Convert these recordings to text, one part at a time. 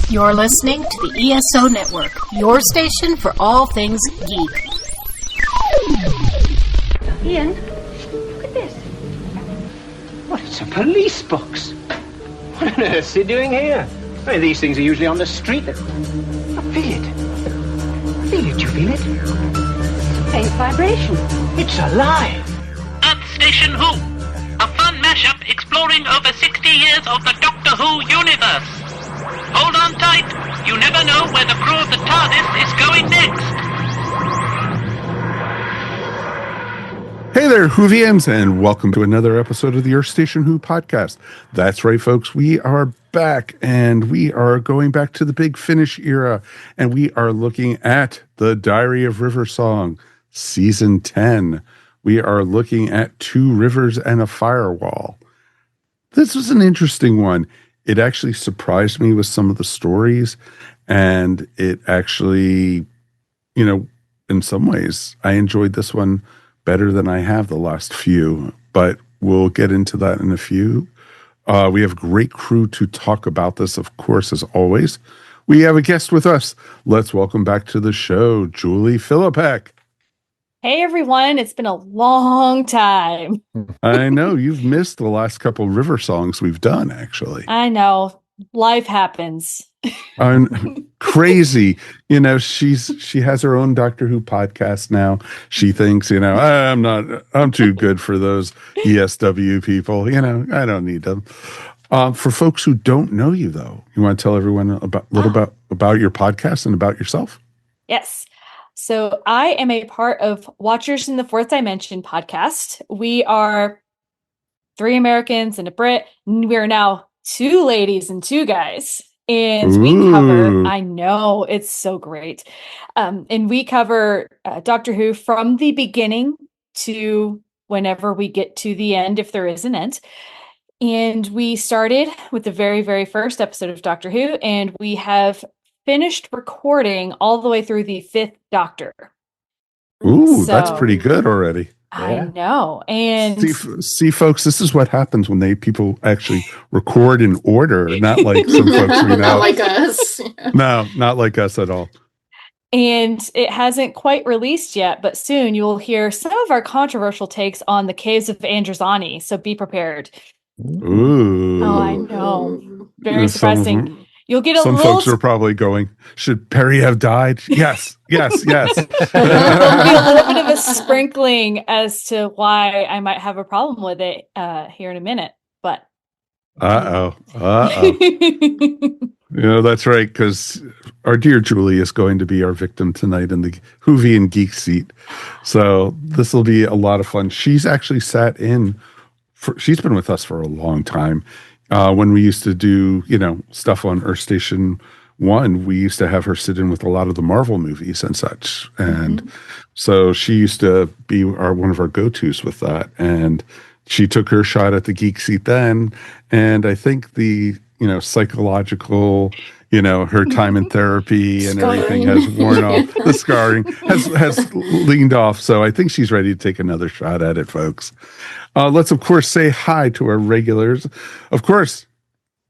You're listening to the ESO Network, your station for all things geek. Ian, look at this. What, it's a police box. What on earth's he doing here? I mean, these things are usually on the street. I feel it. You feel it? Faint vibration. It's alive. Earth Station Who, a fun mashup exploring over 60 years of the Doctor Who universe. Hold on tight. You never know where the crew of the TARDIS is going next. Hey there, Whovians, and welcome to another episode of the Earth Station Who podcast. That's right, folks. We are back, and we are going back to the big finish era, and we are looking at the Diary of River Song, Season 10. We are looking at Two Rivers and a Firewall. This was an interesting one. It actually surprised me with some of the stories, and it actually, in some ways, I enjoyed this one better than I have the last few, but we'll get into that in a few. We have a great crew to talk about this, of course, as always. We have a guest with us. Let's welcome back to the show, Julie Filipek. Hey, everyone. It's been a long time. I know. You've missed the last couple river songs we've done, actually. I know. Life happens. Crazy. She has her own Doctor Who podcast now. She thinks, I'm too good for those ESW people. I don't need them. For folks who don't know you, though, you want to tell everyone about your podcast and about yourself? Yes. So I am a part of Watchers in the Fourth Dimension podcast. We are 3 Americans and a Brit. We are now 2 ladies and 2 guys. And we cover, I know, it's so great. And we cover Doctor Who from the beginning to whenever we get to the end, if there is an end. And we started with the very, very first episode of Doctor Who, and we have finished recording all the way through the 5th Doctor. Ooh, that's pretty good already. I know. And see, folks, this is what happens when people actually record in order, not like some folks we know. Not like us. No, not like us at all. And it hasn't quite released yet, but soon you will hear some of our controversial takes on the Caves of Androzani. So be prepared. Ooh. Oh, I know. Very surprising. You'll get some folks are probably going, should Perry have died? Yes. There'll be a little bit of a sprinkling as to why I might have a problem with it here in a minute. But that's right, because our dear Julie is going to be our victim tonight in the Whovian Geek seat. So this will be a lot of fun. She's actually she's been with us for a long time. When we used to do, stuff on Earth Station 1, we used to have her sit in with a lot of the Marvel movies and such. And so she used to be one of our go-tos with that. And she took her shot at the geek seat then. And I think the, psychological, her time in therapy and everything has worn off. The scarring has leaned off. So I think she's ready to take another shot at it, folks. Let's, of course, say hi to our regulars. Of course,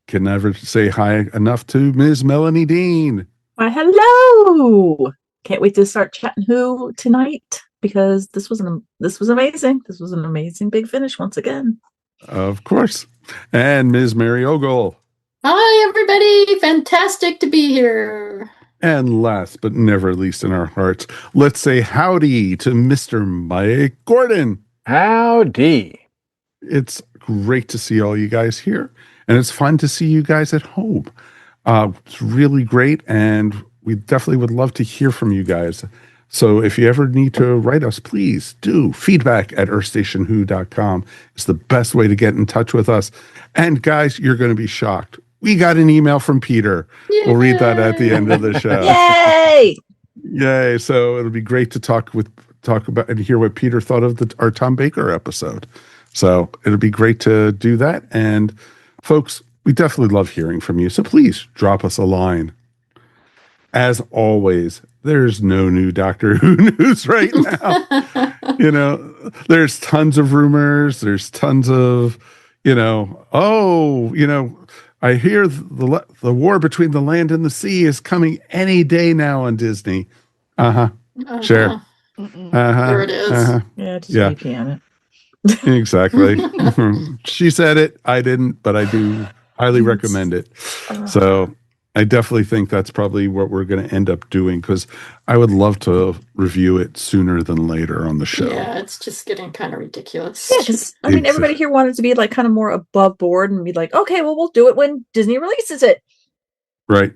can never say hi enough to Ms. Melanie Dean. Why, hello. Can't wait to start chatting Who tonight, because this was amazing. This was an amazing big finish once again. Of course. And Ms. Mary Ogle. Hi, everybody. Fantastic to be here. And last but never least in our hearts, let's say howdy to Mr. Mike Gordon. Howdy. It's great to see all you guys here, and it's fun to see you guys at home. It's really great, and we definitely would love to hear from you guys. So if you ever need to write us, please do. feedback@earthstationwho.com is the best way to get in touch with us. And guys, you're going to be shocked. We got an email from Peter. Yay! We'll read that at the end of the show. Yay! So it'll be great to talk about and hear what Peter thought of our Tom Baker episode. So it'll be great to do that. And folks, we definitely love hearing from you. So please drop us a line. As always, there's no new Doctor Who news right now. There's tons of rumors. There's tons of, I hear the war between the land and the sea is coming any day now on Disney. Sure. There it is. Yeah, just Yeah. VPN it. Exactly. She said it. I didn't, but I do highly recommend it. So I definitely think that's probably what we're going to end up doing, because I would love to review it sooner than later on the show. Yeah, it's just getting kind of ridiculous. Yeah, because I mean, everybody here wanted to be like kind of more above board and be like, okay, well, we'll do it when Disney releases it. Right.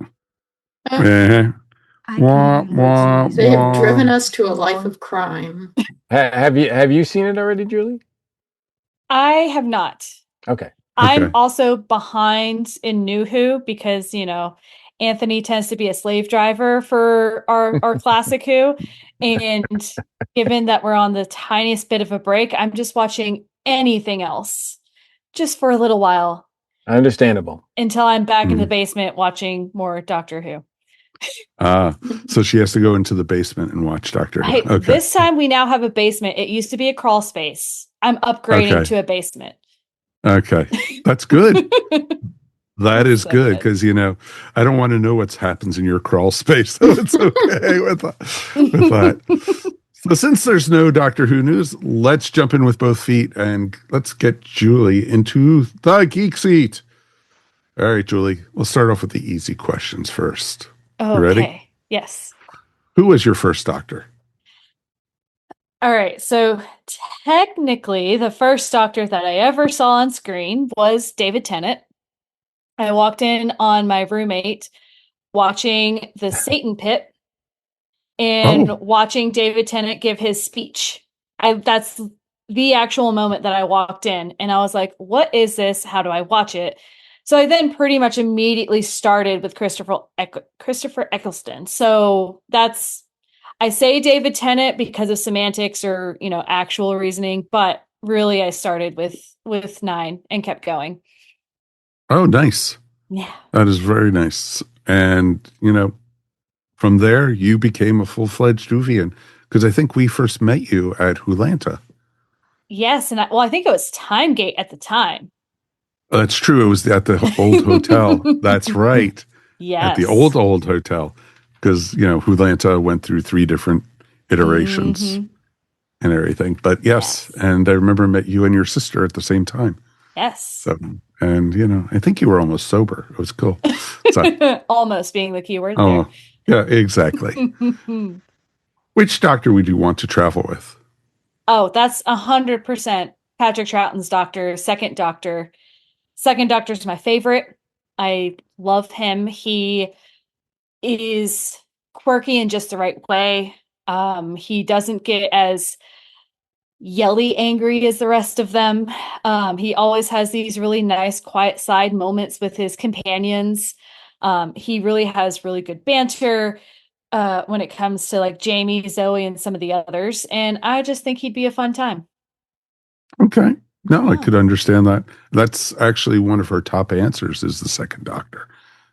They have driven us to a life of crime. Have you seen it already, Julie? I have not. Okay. I'm also behind in New Who because, Anthony tends to be a slave driver for our classic Who. And given that we're on the tiniest bit of a break, I'm just watching anything else just for a little while. Understandable. Until I'm back in the basement watching more Doctor Who. So she has to go into the basement and watch Doctor Who. Okay. This time we now have a basement. It used to be a crawl space. I'm upgrading to a basement. Okay. That's good. That is good, because I don't want to know what happens in your crawl space, so it's okay with that. So since there's no Doctor Who news, let's jump in with both feet and let's get Julie into the Geek Seat. All right, Julie, we'll start off with the easy questions first. Okay. You ready? Yes. Who was your first Doctor? All right. So technically, the first Doctor that I ever saw on screen was David Tennant. I walked in on my roommate watching the Satan Pit and watching David Tennant give his speech. That's the actual moment that I walked in, and I was like, what is this? How do I watch it? So I then pretty much immediately started with Christopher Eccleston. So I say David Tennant because of semantics or, actual reasoning, but really I started with 9 and kept going. Oh, nice. Yeah. That is very nice. And, from there you became a full-fledged Whovian, because I think we first met you at Wholanta. Yes. And I think it was Timegate at the time. That's true. It was at the old hotel. That's right. Yes. At the old hotel. Because, Wholanta went through 3 different iterations and everything. But yes. And I remember I met you and your sister at the same time. Yes. So, and, I think you were almost sober. It was cool. So, almost being the key word there. Yeah, exactly. Which Doctor would you want to travel with? Oh, that's 100% Patrick Troughton's Doctor, Second Doctor. Second Doctor's my favorite. I love him. He is quirky in just the right way. He doesn't get as yelly angry as the rest of them. He always has these really nice quiet side moments with his companions. He really has really good banter when it comes to like Jamie, Zoe, and some of the others. And I just think he'd be a fun time. Okay. No, I could understand that. That's actually one of her top answers is the Second Doctor.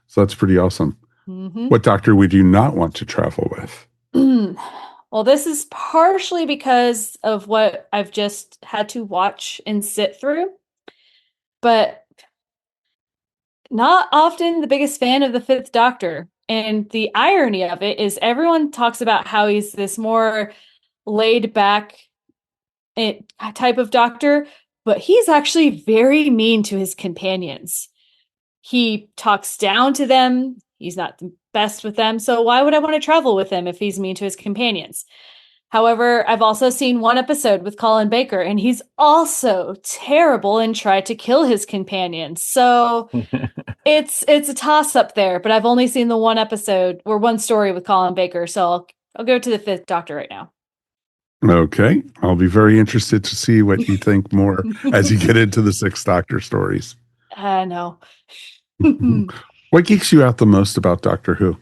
So that's pretty awesome. Mm-hmm. What Doctor would you not want to travel with? Well, this is partially because of what I've just had to watch and sit through. But not often the biggest fan of the Fifth Doctor. And the irony of it is everyone talks about how he's this more laid back type of Doctor, but he's actually very mean to his companions. He talks down to them. He's not the best with them. So why would I want to travel with him if he's mean to his companions? However, I've also seen one episode with Colin Baker, and he's also terrible and tried to kill his companions. So it's a toss-up there, but I've only seen the one episode or one story with Colin Baker. So I'll go to the Fifth Doctor right now. Okay. I'll be very interested to see what you think more as you get into the Sixth Doctor stories. No. What geeks you out the most about Doctor Who?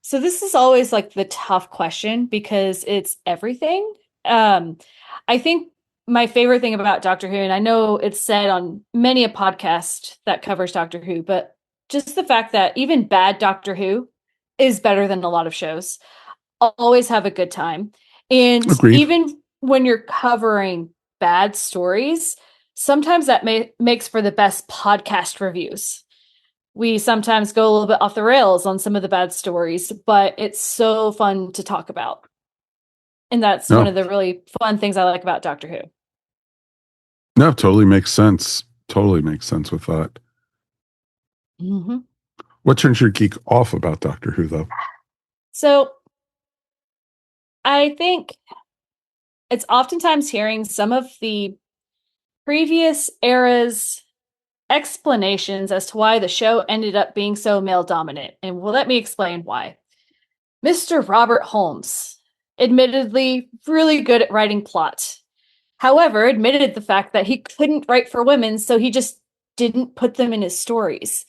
So this is always like the tough question because it's everything. I think my favorite thing about Doctor Who, and I know it's said on many a podcast that covers Doctor Who, but just the fact that even bad Doctor Who is better than a lot of shows. Always have a good time. And Agreed. Even when you're covering bad stories, sometimes that makes for the best podcast reviews. We sometimes go a little bit off the rails on some of the bad stories, but it's so fun to talk about. And that's one of the really fun things I like about Doctor Who. No, totally makes sense. Totally makes sense with that. Mm-hmm. What turns your geek off about Doctor Who, though? So I think it's oftentimes hearing some of the previous era's explanations as to why the show ended up being so male dominant. And well, let me explain why. Mr. Robert Holmes, admittedly really good at writing plot. However, admitted the fact that he couldn't write for women, so he just didn't put them in his stories.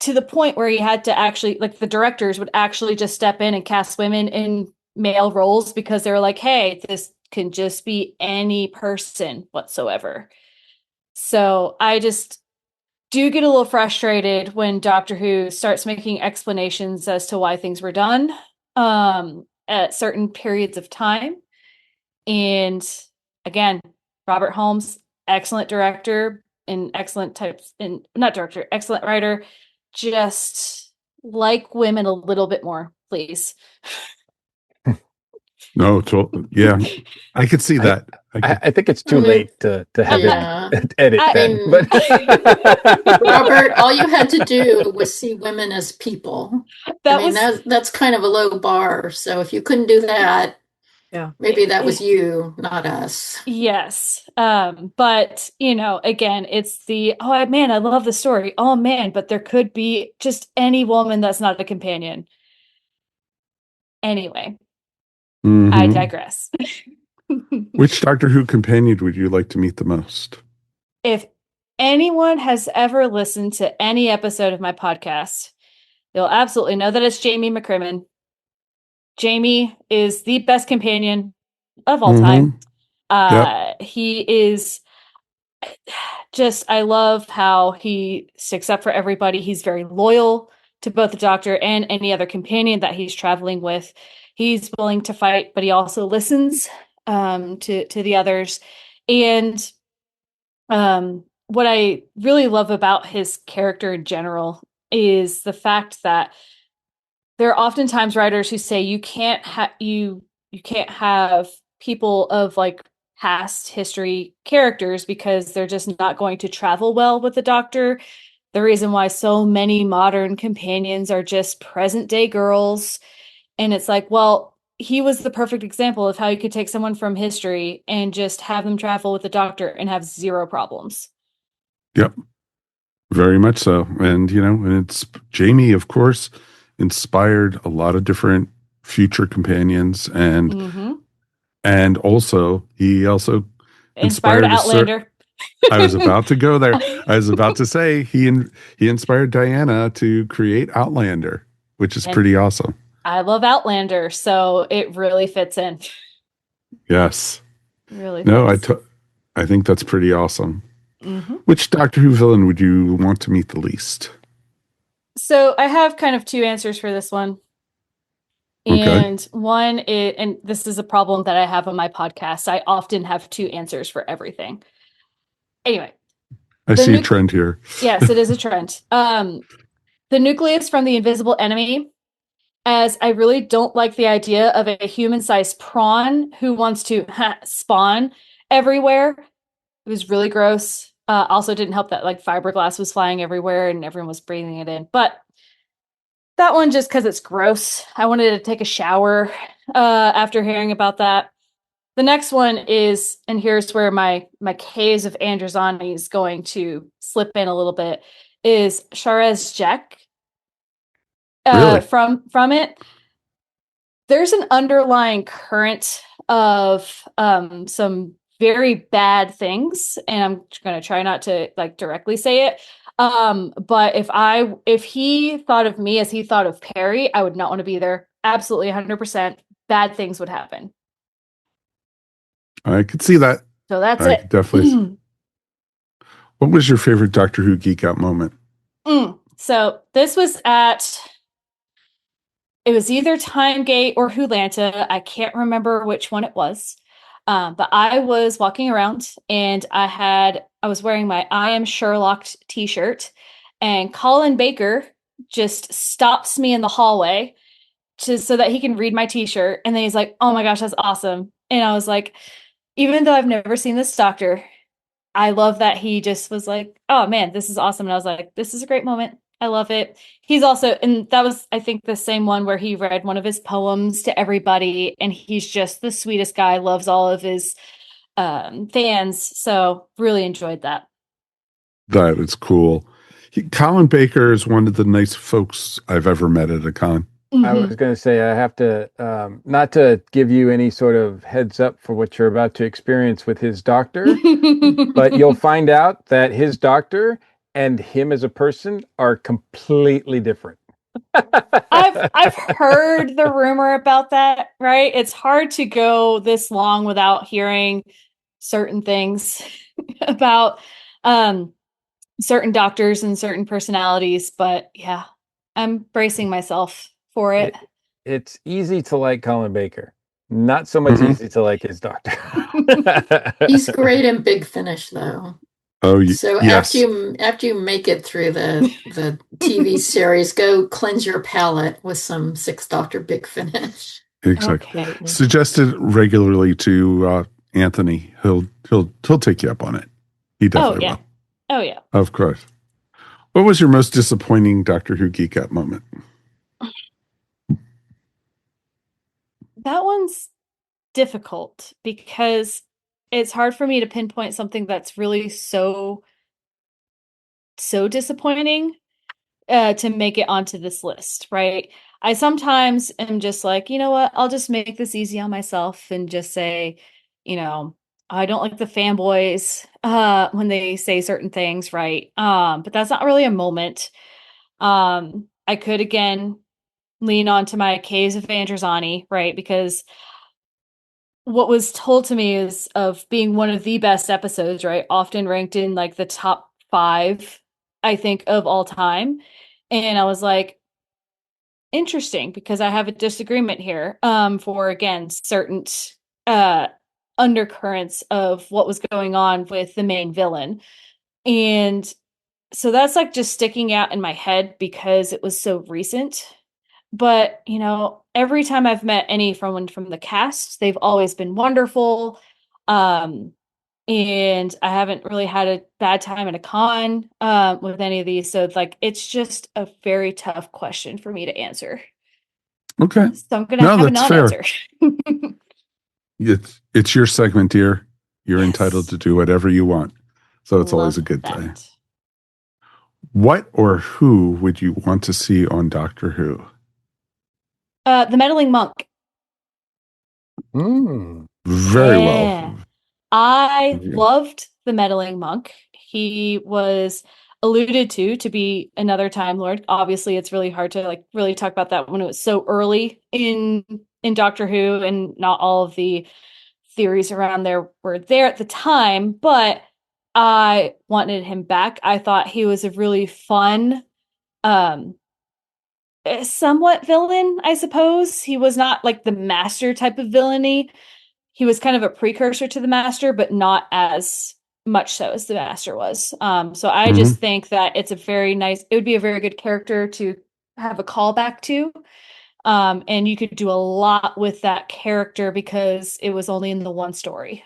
To the point where he had to actually, like, the directors would actually just step in and cast women in male roles because they were like, hey, this can just be any person whatsoever. So I just do get a little frustrated when Doctor Who starts making explanations as to why things were done at certain periods of time. And again, Robert Holmes, excellent director and excellent excellent writer. Just like women a little bit more, please. No, yeah, I could see that. I think it's too late to have it edit that. But Robert, all you had to do was see women as people. That's kind of a low bar. So if you couldn't do that, maybe that was you, not us. Yes. But again, it's oh man, I love the story. Oh man, but there could be just any woman that's not a companion. Anyway, I digress. Which Doctor Who companion would you like to meet the most? If anyone has ever listened to any episode of my podcast, they'll absolutely know that it's Jamie McCrimmon. Jamie is the best companion of all time. He is just, I love how he sticks up for everybody. He's very loyal to both the Doctor and any other companion that he's traveling with. He's willing to fight, but he also listens to the others. And what I really love about his character in general is the fact that there are oftentimes writers who say you can't have people of like past history characters because they're just not going to travel well with the Doctor. The reason why so many modern companions are just present day girls. And it's like, well, he was the perfect example of how you could take someone from history and just have them travel with the Doctor and have zero problems. Yep. Very much so. And, and it's Jamie, of course, inspired a lot of different future companions. And also, he also inspired Outlander. I was about to go there. I was about to say he inspired Diana to create Outlander, which is pretty awesome. I love Outlander, so it really fits in. Yes. Really. No, I think that's pretty awesome. Which Doctor Who villain would you want to meet the least? So I have kind of two answers for this one. And one is, and this is a problem that I have on my podcast, I often have two answers for everything. Anyway. I see a trend here. Yes, it is a trend. The nucleus from The Invisible Enemy, as I really don't like the idea of a human-sized prawn who wants to spawn everywhere. It was really gross. Also didn't help that like fiberglass was flying everywhere and everyone was breathing it in. But that one, just because it's gross. I wanted to take a shower after hearing about that. The next one is, and here's where my case of Androzani is going to slip in a little bit, is Sharez Jack. Really? From it, there's an underlying current of some very bad things, and I'm going to try not to like directly say it. But if he thought of me as he thought of Perry, I would not want to be there. Absolutely 100% bad things would happen. I could see that. So that's it. Definitely. What was your favorite Doctor Who geek out moment? So this was it was either Timegate or Wholanta. I can't remember which one it was. But I was walking around and I had I was wearing my I Am Sherlock t-shirt, and Colin Baker just stops me in the hallway so that he can read my t-shirt. And then he's like, "Oh my gosh, that's awesome." And I was like, even though I've never seen this doctor, I love that he just was like, "Oh man, this is awesome." And I was like, "This is a great moment. I love it." He's also, and that was, I think, the same one where he read one of his poems to everybody, and he's just the sweetest guy, loves all of his fans. So really enjoyed that. That is cool. Colin Baker is one of the nice folks I've ever met at a con. Mm-hmm. I was going to say, I have to, not to give you any sort of heads up for what you're about to experience with his doctor, but you'll find out that his doctor and him as a person are completely different. I've heard the rumor about that, right? It's hard to go this long without hearing certain things about certain doctors and certain personalities, but yeah, I'm bracing myself for it. It's easy to like Colin Baker. Not so much easy to like his doctor. He's great in Big Finish, though. Oh, so yes. after you make it through the TV series, go cleanse your palate with some Sixth Doctor Big Finish. Exactly. Okay. Suggested regularly to Anthony. He'll take you up on it. He definitely will. Oh yeah. Of course. What was your most disappointing Doctor Who Geek Out moment? That one's difficult because it's hard for me to pinpoint something that's really so disappointing to make it onto this list, right? I sometimes am just like, you know what, I'll just make this easy on myself and just say, you know, I don't like the fanboys when they say certain things, right? But that's not really a moment. I could again lean on to my Caves of Androzani, right? Because what was told to me is of being one of the best episodes, right? Often ranked in like the top 5, I think, of all time. And I was like, interesting, because I have a disagreement here for, again, certain undercurrents of what was going on with the main villain. And so that's like just sticking out in my head because it was so recent. But, you know, every time I've met anyone from the cast, they've always been wonderful. And I haven't really had a bad time at a con with any of these. So it's just a very tough question for me to answer. Okay. So I'm going to have a non-answer. It's your segment, dear. You're entitled to do whatever you want. So it's always a good day. What or who would you want to see on Doctor Who? The meddling monk. Very well. I loved the meddling monk. He was alluded to be another Time Lord. Obviously, it's really hard to really talk about that when it was so early in Doctor Who, and not all of the theories around there were there at the time. But I wanted him back. I thought he was a really fun, somewhat villain, I suppose. He was not like the master type of villainy. He was kind of a precursor to the master, but not as much so as the master was. So I just think that it would be a very good character to have a callback to. And you could do a lot with that character because it was only in the one story.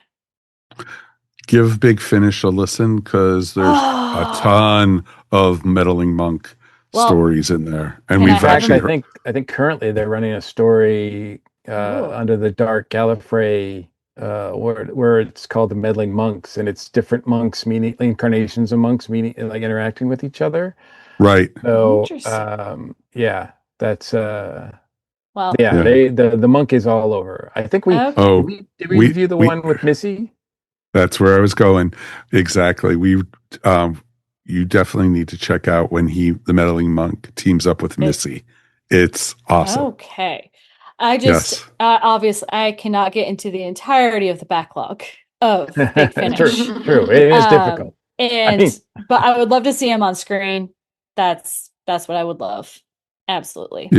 Give Big Finish a listen, because there's a ton of meddling monk stories in there, and we've actually. I think currently they're running a story under the Dark Gallifrey, where it's called the Meddling Monks, and it's different monks, meaning incarnations of monks, meaning like interacting with each other. Right. So, that's. The monk is all over. I think we did we review the one with Missy. That's where I was going. Exactly. You definitely need to check out when the meddling monk teams up with Missy. It's awesome. Okay. I just obviously I cannot get into the entirety of the backlog of Big Finish. True. It is difficult. But I would love to see him on screen. That's what I would love. Absolutely.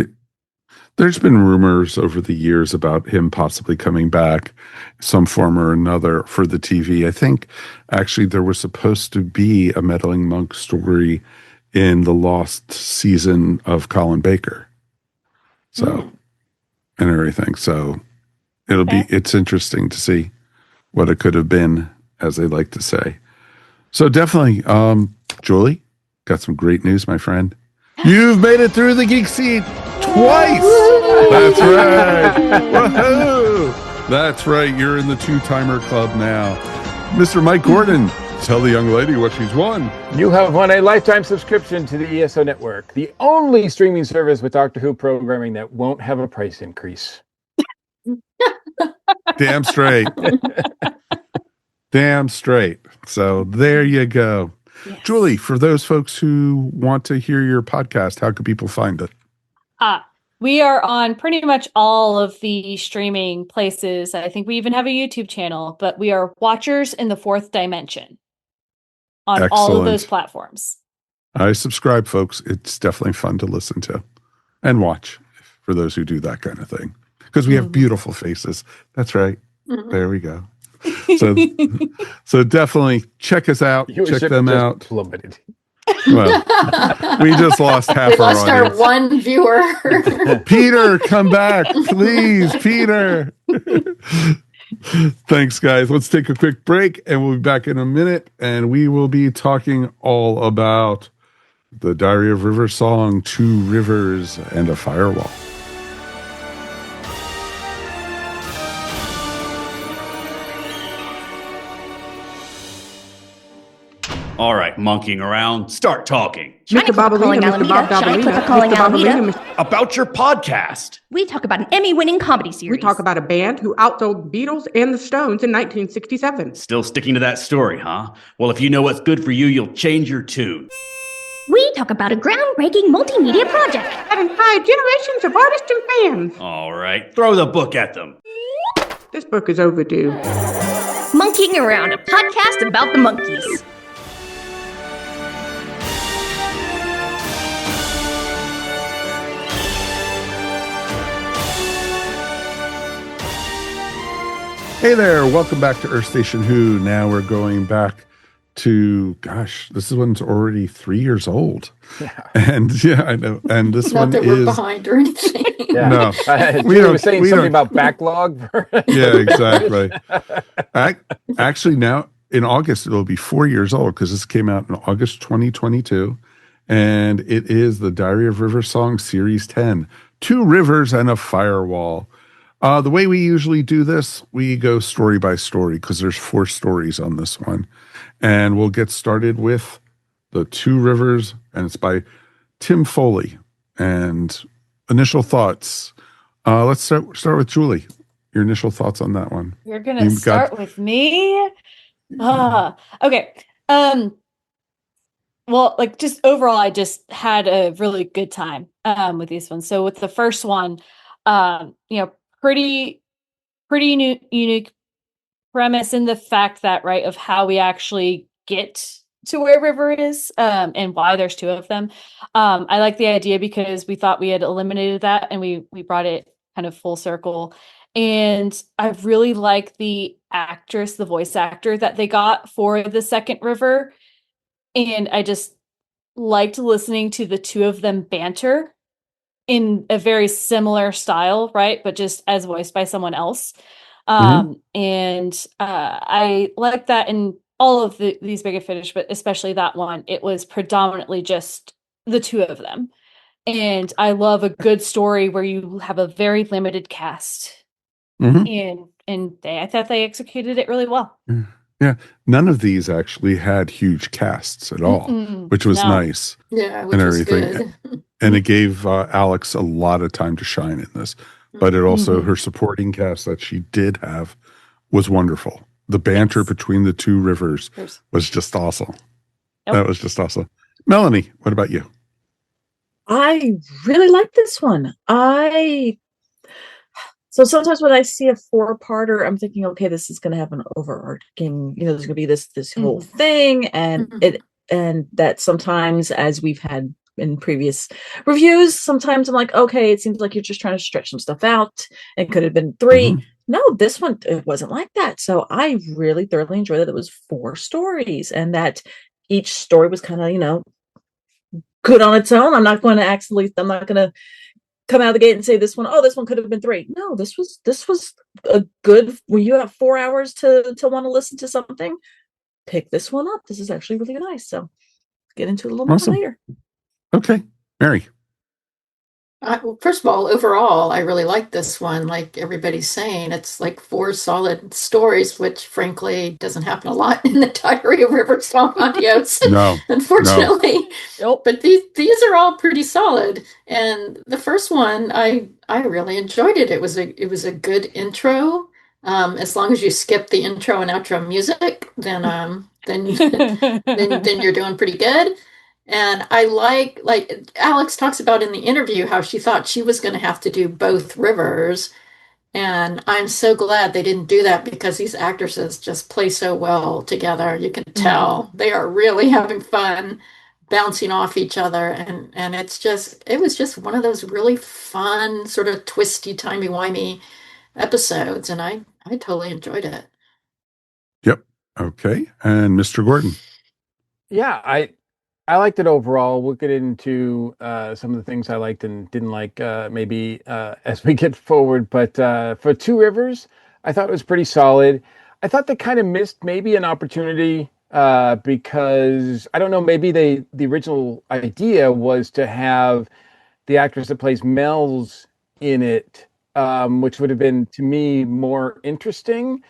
There's been rumors over the years about him possibly coming back some form or another for the TV. I think actually there was supposed to be a Meddling Monk story in the lost season of Colin Baker. So, and everything. So it's interesting to see what it could have been, as they like to say. So definitely, Julie, got some great news, my friend. You've made it through the Geek Seat twice. That's right. Woohoo! That's right. You're in the two-timer club now. Mr. Mike Gordon, tell the young lady what she's won. You have won a lifetime subscription to the ESO Network, the only streaming service with Doctor Who programming that won't have a price increase. Damn straight. Damn straight. So there you go. Yes. Julie, for those folks who want to hear your podcast, how can people find it? We are on pretty much all of the streaming places. I think we even have a YouTube channel, but we are Watchers in the Fourth Dimension on all of those platforms. I subscribe, folks. It's definitely fun to listen to and watch for those who do that kind of thing, because we have beautiful faces. That's right. There we go. So definitely check us out. Check them out. Plummeted. Well, we just lost half our audience. Our one viewer. Peter, come back, please, Peter. Thanks, guys. Let's take a quick break, and we'll be back in a minute, and we will be talking all about the Diary of River song, Two Rivers and a Firewall. All right, monkeying around. Start talking. Mr. Bobalina, Mr. Bob Bobalina, about your podcast. We talk about an Emmy-winning comedy series. We talk about a band who outsold the Beatles and the Stones in 1967. Still sticking to that story, huh? Well, if you know what's good for you, you'll change your tune. We talk about a groundbreaking multimedia project that inspired generations of artists and fans. All right, throw the book at them. This book is overdue. Monkeying Around, a podcast about the monkeys. Hey there, welcome back to Earth Station Who. Now we're going back to, this one's already 3 years old. Yeah. And yeah, I know. And this Not one that we're behind or anything. Yeah. No. We were saying something about backlog. Yeah, exactly. Actually, now in August, it'll be 4 years old because this came out in August 2022. And it is the Diary of River Song Series 10, Two Rivers and a Firewall. The way we usually do this, we go story by story because there's 4 stories on this one. And we'll get started with the Two Rivers, and it's by Tim Foley. And initial thoughts. Let's start with Julie. Your initial thoughts on that one. You're going to start with me? Okay. Well, just overall, I just had a really good time with these ones. So with the first one, pretty unique premise in the fact that, right, of how we actually get to where River is and why there's 2 of them. I like the idea because we thought we had eliminated that and we brought it kind of full circle. And I really like the actress, the voice actor that they got for the second River. And I just liked listening to the 2 of them banter in a very similar style, right? But just as voiced by someone else. And I like that in all of these Big Finish, but especially that one, it was predominantly just the 2 of them. And I love a good story where you have a very limited cast. And I thought they executed it really well. Yeah. None of these actually had huge casts at all, which was nice. Yeah, which and was everything. Good. And it gave Alex a lot of time to shine in this. But it also, her supporting cast that she did have was wonderful. The banter between the 2 rivers was just awesome. Yep. That was just awesome. Melanie, what about you? I really like this one. So sometimes when I see a 4-parter, I'm thinking, okay, this is going to have an overarching, there's going to be this whole thing. And and that sometimes, as we've had in previous reviews. Sometimes I'm like, okay, it seems like you're just trying to stretch some stuff out. It could have been 3. Mm-hmm. No, this one, it wasn't like that. So I really thoroughly enjoyed that it was 4 stories and that each story was kind of, good on its own. I'm not going to come out of the gate and say this one could have been 3. No, this was a good, when you have 4 hours to want to listen to something, pick this one up. This is actually really nice. So get into it a little more later. Okay. Mary. Well, first of all, overall, I really like this one. Like everybody's saying, it's like 4 solid stories, which frankly doesn't happen a lot in the Diary of River Song audios. No, unfortunately. Nope. But these are all pretty solid. And the first one, I really enjoyed it. It was a good intro. As long as you skip the intro and outro music, then you're doing pretty good. And I like Alex talks about in the interview how she thought she was going to have to do both rivers. And I'm so glad they didn't do that because these actresses just play so well together. You can tell they are really having fun bouncing off each other. And it was just one of those really fun, sort of twisty, timey-wimey episodes. And I totally enjoyed it. Yep. Okay. And Mr. Gordon. Yeah, I liked it overall. We'll get into some of the things I liked and didn't like maybe as we get forward. But for 2 Rivers, I thought it was pretty solid. I thought they kind of missed maybe an opportunity because, I don't know, maybe the original idea was to have the actress that plays Mel's in it, which would have been, to me, more interesting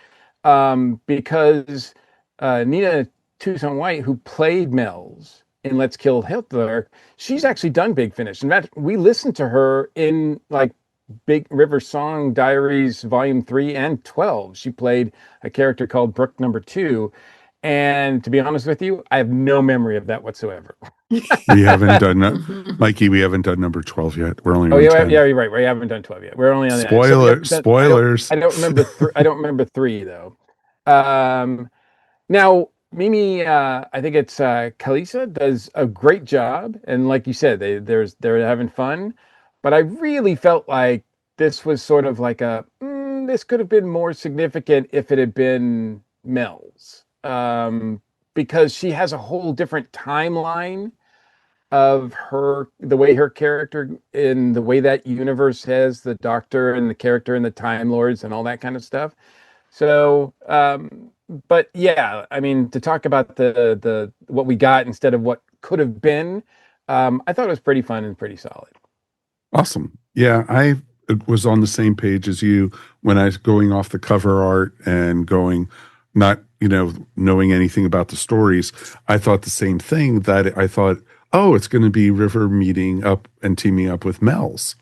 because Nina Tucson White, who played Mel's in Let's Kill Hitler, she's actually done Big Finish. In fact, we listened to her in like Big River Song Diaries Volume 3 and 12. She played a character called Brooke Number 2. And to be honest with you, I have no memory of that whatsoever. We haven't done that. Mikey, we haven't done number 12 yet. We're only on 10. Yeah, you're right. We haven't done 12 yet. We're only on spoilers. I don't remember I don't remember 3 though. Now Mimi, I think it's Kalisa does a great job, and like you said, they're having fun. But I really felt like this was sort of like this could have been more significant if it had been Mel's, because she has a whole different timeline of the way her character in the way that universe has the Doctor and the character and the Time Lords and all that kind of stuff. So. But yeah, I mean, to talk about the what we got instead of what could have been, I thought it was pretty fun and pretty solid. Awesome. Yeah, I was on the same page as you when I was going off the cover art and going, not, knowing anything about the stories. I thought the same thing, that I thought, oh, it's going to be River meeting up and teaming up with Mel's.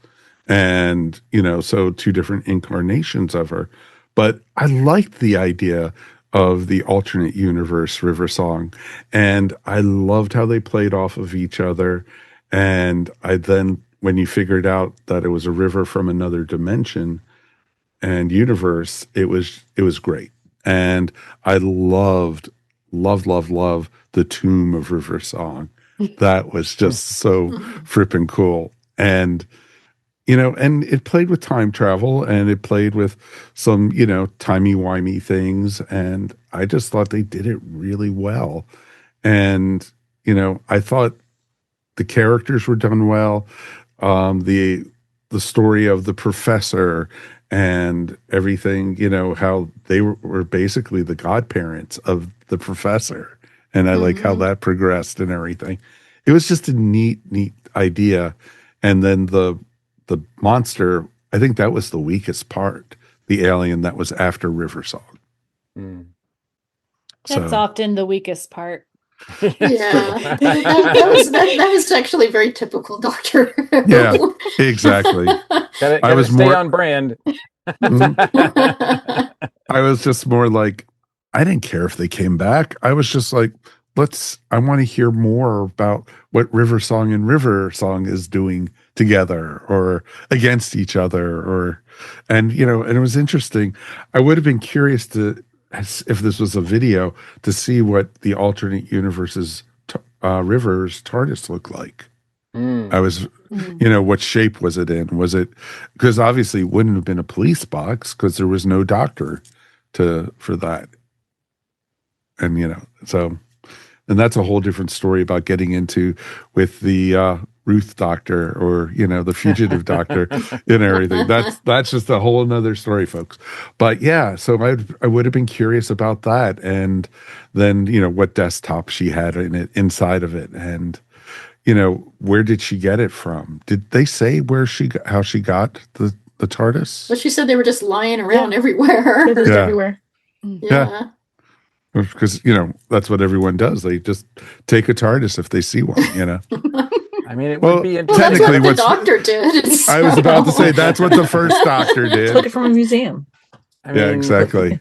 And, so 2 different incarnations of her. But I liked the idea of the alternate universe River Song. And I loved how they played off of each other. And when you figured out that it was a river from another dimension and universe, it was great. And I loved the Tomb of River Song. That was just so frippin' cool. And and it played with time travel and it played with some, timey-wimey things. And I just thought they did it really well. And, I thought the characters were done well. The story of the professor and everything, how they were basically the godparents of the professor. And I like how that progressed and everything. It was just a neat idea. And then the monster, I think that was the weakest part, the alien that was after River Song. That's often the weakest part. Yeah, that was actually very typical Doctor. Yeah, exactly. I was stay on brand. I was just more like, I didn't care if they came back. I was just like, I want to hear more about what River Song and River Song is doing together or against each other, and it was interesting. I would have been curious if this was a video, to see what the alternate universe's River's TARDIS looked like. I was, what shape was it in? Was it, because obviously it wouldn't have been a police box because there was no doctor for that. And, and that's a whole different story about getting into with the Ruth doctor or, the fugitive doctor and everything. That's just a whole another story, folks. But yeah, so I would have been curious about that. And then, what desktop she had inside of it. And, where did she get it from? Did they say how she got the TARDIS? Well, she said they were just lying around everywhere. Everywhere. Yeah. Because, that's what everyone does. They just take a TARDIS if they see one, I mean, it would be interesting. Well, that's what the doctor did. I was about to say that's what the first doctor did. Took it from a museum. Yeah, exactly.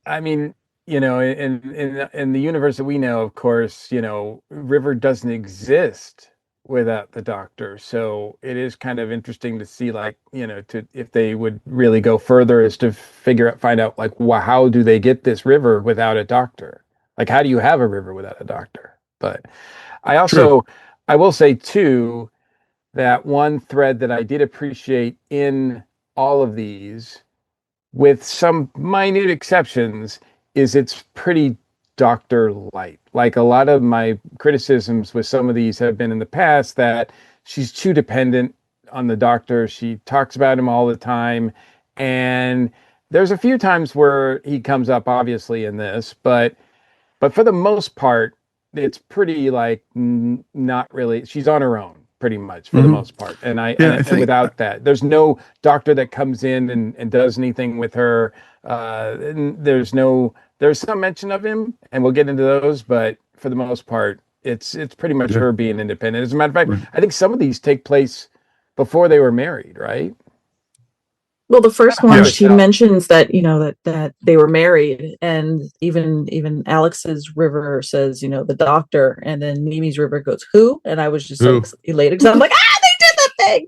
I mean, in the universe that we know, of course, River doesn't exist without the doctor. So it is kind of interesting to see, if they would really go further is to find out, how do they get this river without a doctor? Like, how do you have a river without a doctor? But I will say too, that one thread that I did appreciate in all of these, with some minute exceptions, is it's pretty doctor light. Like, a lot of my criticisms with some of these have been in the past that she's too dependent on the doctor. She talks about him all the time. And there's a few times where he comes up, obviously, in this, but for the most part, it's pretty not really. She's on her own pretty much for the most part. And and without that, there's no doctor that comes in and does anything with her. And there's some mention of him, and we'll get into those, but for the most part, it's pretty much her being independent. As a matter of fact, I think some of these take place before they were married, right? Well, the first one, she mentions that, that they were married, and even Alex's River says, the doctor, and then Mimi's River goes, who? And I was just so elated because I'm like, they did the thing.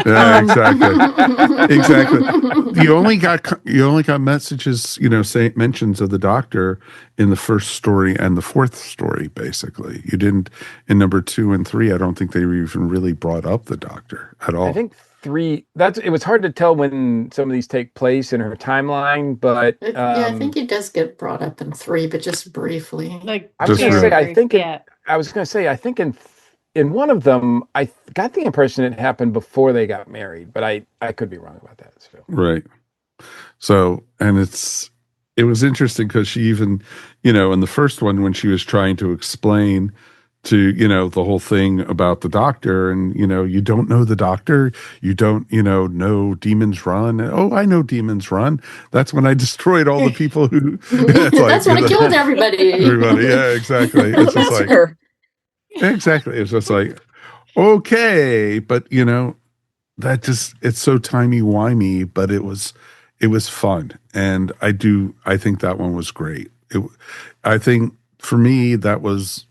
Yeah, exactly. You only got messages, mentions of the doctor in the first story and the fourth story, basically. You didn't in number 2 and 3. I don't think they even really brought up the doctor at all. I think 3. It was hard to tell when some of these take place in her timeline, but I think it does get brought up in 3, but just briefly. I was going to say, I think in one of them, I got the impression it happened before they got married, but I could be wrong about that. So. Right. So, and it was interesting because she even, in the first one, when she was trying to explain to, the whole thing about the doctor, and, you don't know the doctor, you don't, know Demons Run. Oh, I know Demons Run. That's when I destroyed all the people who. That's when I killed everybody. Yeah, exactly. It's just like. Exactly. It's just like, okay, but that it's so timey-wimey, but it was fun. And I think that one was great. I think for me, that was,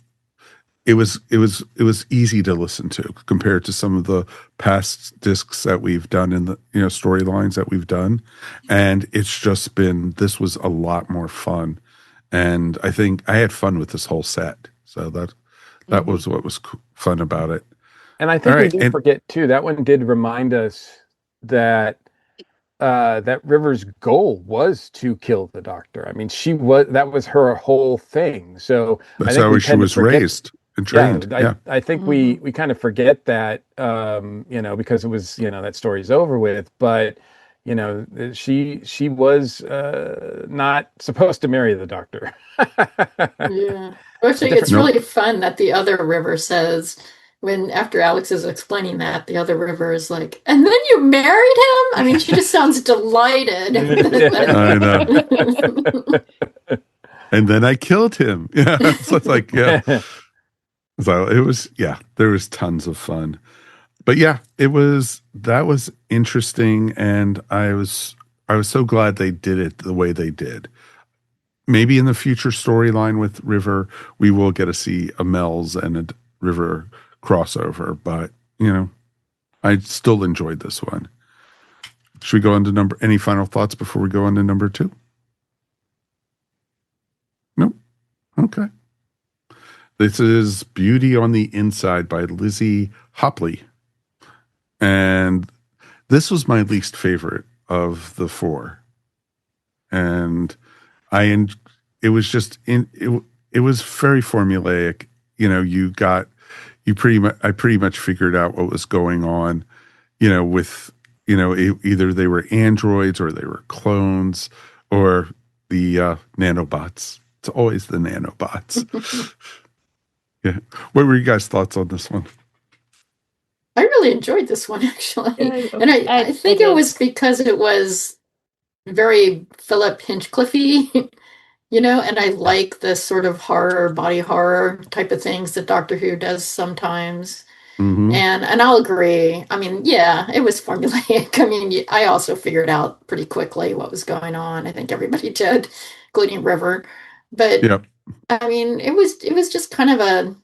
it was easy to listen to compared to some of the past discs that we've done in the, storylines that we've done. And it's just this was a lot more fun. And I think I had fun with this whole set. So that was what was fun about it. And I think we didn't forget too, that one did remind us that that River's goal was to kill the doctor. I mean, that was her whole thing. So that's how she was raised and trained. I think we kind of forget that, because it was, that story's over with, but she was not supposed to marry the doctor. Yeah. Actually, it's really fun that the other River says, after Alex is explaining that, the other River is like, and then you married him? I mean, she just sounds delighted. I know. And then I killed him. Yeah. So it's like, yeah. So it was, there was tons of fun. But yeah, that was interesting. And I was so glad they did it the way they did. Maybe in the future storyline with River, we will get to see a Mel's and a River crossover, but I still enjoyed this one. Should we go on to any final thoughts before we go on to number 2? Nope. Okay. This is Beauty on the Inside by Lizzie Hopley. And this was my least favorite of the four. And it was just it was very formulaic. You know, I pretty much figured out what was going on, you know, with, you know, either they were androids or they were clones or the nanobots. It's always the nanobots. Yeah. What were you guys' thoughts on this one? I really enjoyed this one, actually. Yeah, and I think it was because it was very Philip Hinchcliffe-y, you know, and I like the sort of horror, body horror type of things that Doctor Who does sometimes. Mm-hmm. And I'll agree. I mean, yeah, it was formulaic. I mean, I also figured out pretty quickly what was going on. I think everybody did, including River. But Yep. I mean, it was just kind of a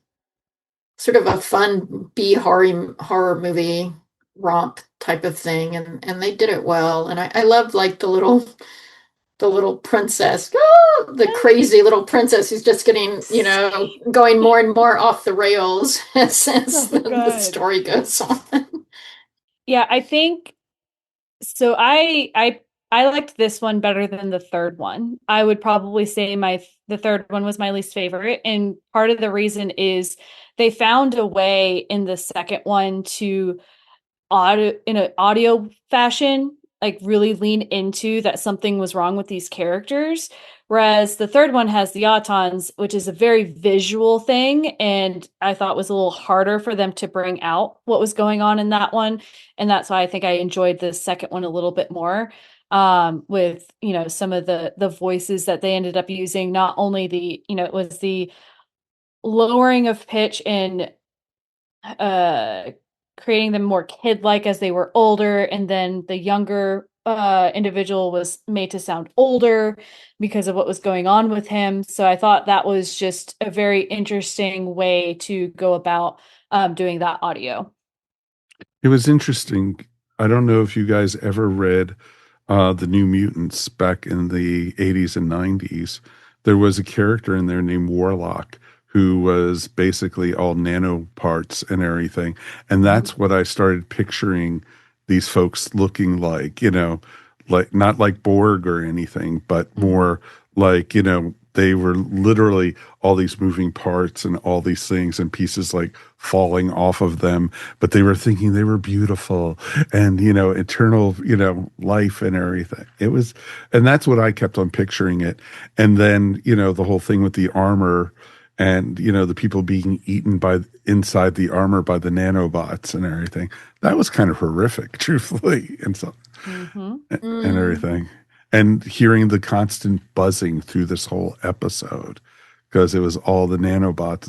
sort of a fun B horror movie romp type of thing, and they did it well. And I loved like the little princess, the crazy little princess who's just getting, you know, going more and more off the rails as the story goes on. Yeah, I think so. I liked this one better than the third one. I would probably say the third one was my least favorite, and part of the reason is they found a way in the second one to in an audio fashion, like really lean into that something was wrong with these characters. Whereas the third one has the autons, which is a very visual thing. And I thought was a little harder for them to bring out what was going on in that one. And that's why I think I enjoyed the second one a little bit more. With, you know, some of the voices that they ended up using, not only the, you know, it was the lowering of pitch and creating them more kid-like as they were older, and then the younger individual was made to sound older because of what was going on with him. So I thought that was just a very interesting way to go about doing that audio. It was interesting. I don't know if you guys ever read the New Mutants back in the 80s and 90s. There was a character in there named Warlock who was basically all nano parts and everything. And that's what I started picturing these folks looking like, you know, like not like Borg or anything, but more like, you know, they were literally all these moving parts and all these things and pieces like falling off of them, but they were thinking they were beautiful and, you know, eternal, you know, life and everything. It was, and that's what I kept on picturing it. And then, you know, the whole thing with the armor and, you know, the people being eaten by inside the armor by the nanobots and everything. That was kind of horrific, truthfully, and so and everything. And hearing the constant buzzing through this whole episode because it was all the nanobots,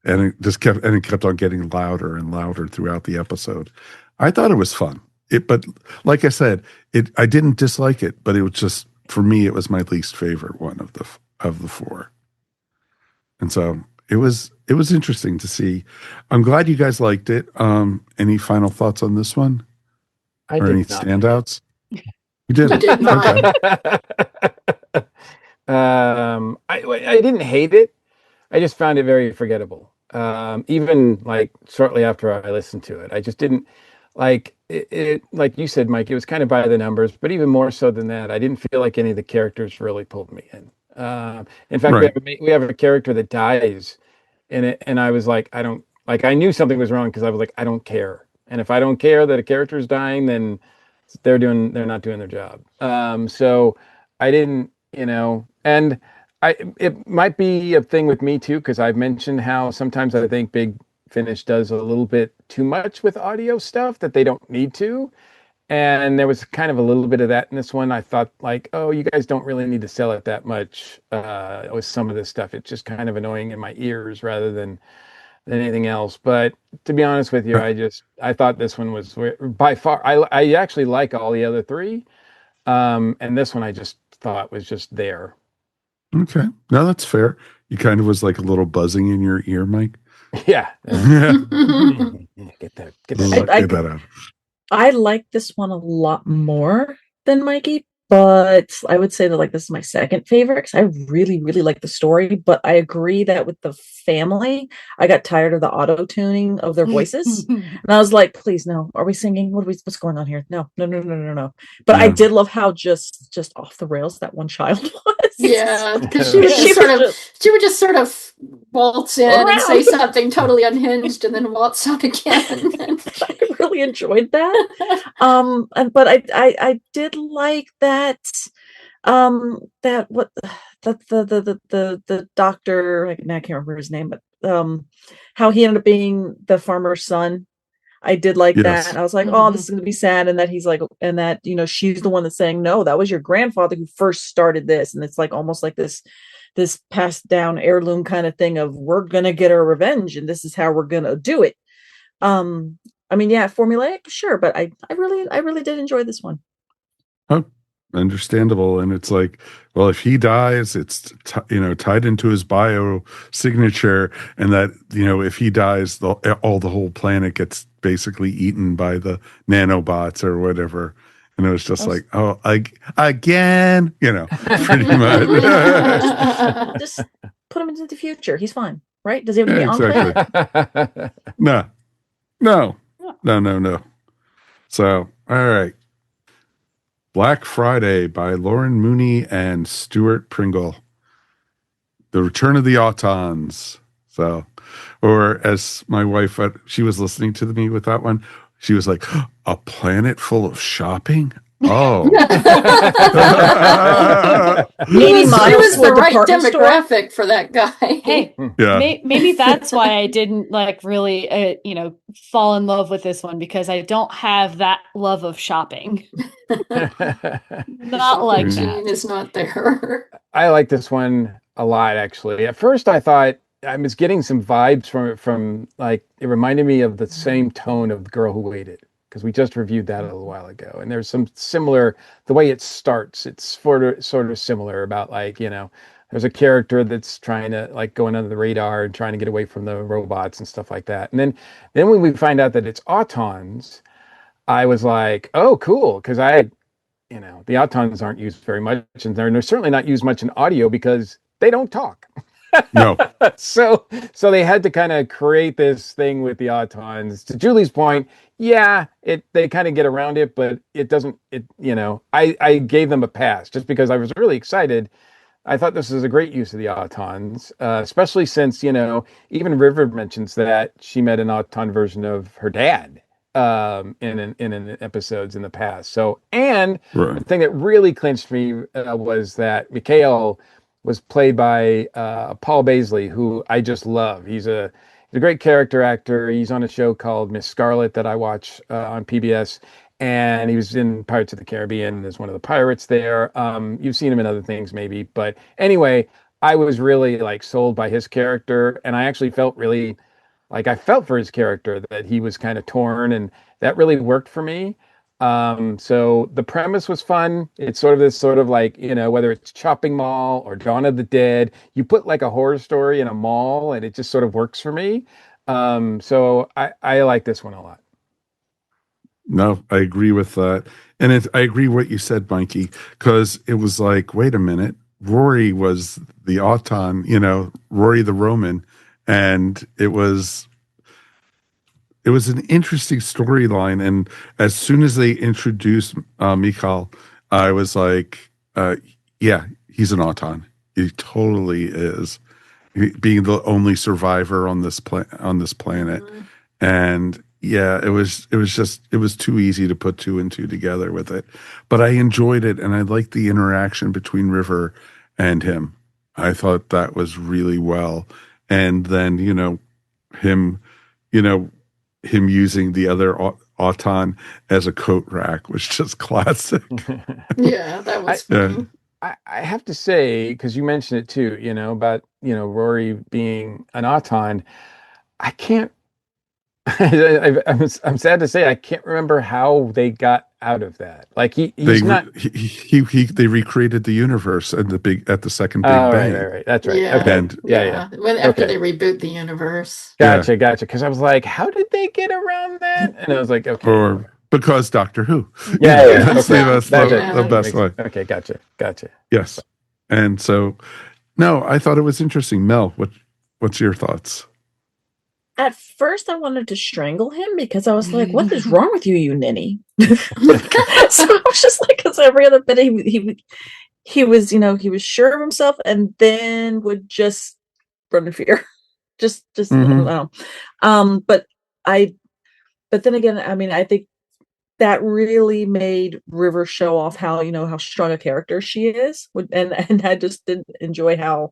and it kept on getting louder and louder throughout the episode. I thought it was fun. But like I said, I didn't dislike it, but it was just, for me, it was my least favorite one of the four. And so it was interesting to see. I'm glad you guys liked it. Any final thoughts on this one? I or did any not. standouts? You did. I did not. Okay. I didn't hate it. I just found it very forgettable. Even like shortly after I listened to it, I just didn't like it. Like you said, Mike, it was kind of by the numbers, but even more so than that, I didn't feel like any of the characters really pulled me in. In fact, Right. we have a character that dies in it, and I was like, I knew something was wrong because I was like, I don't care. And if I don't care that a character is dying, then they're not doing their job. So I didn't, you know, and it might be a thing with me too, because I've mentioned how sometimes I think Big Finish does a little bit too much with audio stuff that they don't need to. And there was kind of a little bit of that in this one. I thought like, oh, you guys don't really need to sell it that much with some of this stuff. It's just kind of annoying in my ears rather than anything else. But to be honest with you, I thought this one was by far, I actually like all the other three. And this one I just thought was just there. Okay. No, that's fair. You kind of was like a little buzzing in your ear, Mike. Yeah. Get that Get that out. I like this one a lot more than Mikey, but I would say that like this is my second favorite because I really, really like the story. But I agree that with the family, I got tired of the auto tuning of their voices, and I was like, please, no. Are we singing? What's going on here? No, no, no, no, no, no. But I did love how just off the rails that one child was. Yeah, because she would just sort of waltz in and say something totally unhinged, and then waltz out again. I really enjoyed that. But I did like that. That what the doctor. I can't remember his name, but how he ended up being the farmer's son. I did like that. I was like, oh, this is going to be sad. And that he's like, and that, she's the one that's saying, no, that was your grandfather who first started this. And it's like, almost like this passed down heirloom kind of thing of we're going to get our revenge. And this is how we're going to do it. I mean, yeah, formulaic, sure. But I really did enjoy this one. Oh, understandable. And it's like, well, if he dies, it's tied into his bio signature, and that if he dies, the whole planet gets basically eaten by the nanobots or whatever. And it was just like, oh, again, pretty much. Just put him into the future. He's fine, right? Does he have to be on? Exactly. No. So, all right. Black Friday by Lauren Mooney and Stuart Pringle. The Return of the Autons. So, or as my wife, she was listening to me with that one. She was like, a planet full of shopping? Oh. He was the right demographic for that guy. Hey, maybe that's why I didn't really, fall in love with this one, because I don't have that love of shopping. Not like Gene is not there. I like this one a lot, actually. At first, I thought I was getting some vibes from it reminded me of the same tone of The Girl Who Waited, because we just reviewed that a little while ago. And there's some similar, the way it starts, it's sort of similar about there's a character that's trying to going under the radar and trying to get away from the robots and stuff like that. And then when we find out that it's Autons, I was like, oh, cool. Because the Autons aren't used very much, and they're certainly not used much in audio because they don't talk. No. So they had to kind of create this thing with the Autons. To Julie's point, they kind of get around it, but it doesn't. I gave them a pass just because I was really excited. I thought this was a great use of the Autons, especially since even River mentions that she met an Auton version of her dad in episodes in the past. So, and the thing that really clinched me was that Mikhail was played by Paul Baisley, who I just love. He's a great character actor. He's on a show called Miss Scarlet that I watch on PBS, and he was in Pirates of the Caribbean as one of the pirates there. You've seen him in other things maybe, but anyway, I was really sold by his character, and I actually felt really I felt for his character, that he was kind of torn, and that really worked for me. So the premise was fun. It's sort of whether it's Chopping Mall or Dawn of the Dead, you put a horror story in a mall and it just sort of works for me. So I like this one a lot. No, I agree with that. And I agree what you said, Mikey, because it was wait a minute, Rory was the Auton, Rory the Roman, and it was an interesting storyline. And as soon as they introduced Mikhail, I was like, he's an Auton. He totally is, being the only survivor on this planet. Mm-hmm. And it was too easy to put two and two together with it. But I enjoyed it, and I liked the interaction between River and him. I thought that was really well. And then, him using the other Auton as a coat rack was just classic. Yeah, that was funny. I have to say, because you mentioned it too, about, Rory being an Auton, I can't, I'm sad to say, I can't remember how they got out of that. They recreated the universe at the second Big Bang. Right. That's right. Yeah. Okay. And, After they reboot the universe. Gotcha. Because I was like, how did they get around that? And I was like, okay. Because Doctor Who. Yeah. That's Okay. the best way. Okay, gotcha. Yes. And so, no, I thought it was interesting. Mel, what's your thoughts? At first, I wanted to strangle him because I was like, "What is wrong with you, you ninny?" So I was just like, because every other bit he was, he was sure of himself, and then would just run in fear. just I don't know. But then again, I mean, I think that really made River show off how strong a character she is, and I just did enjoy how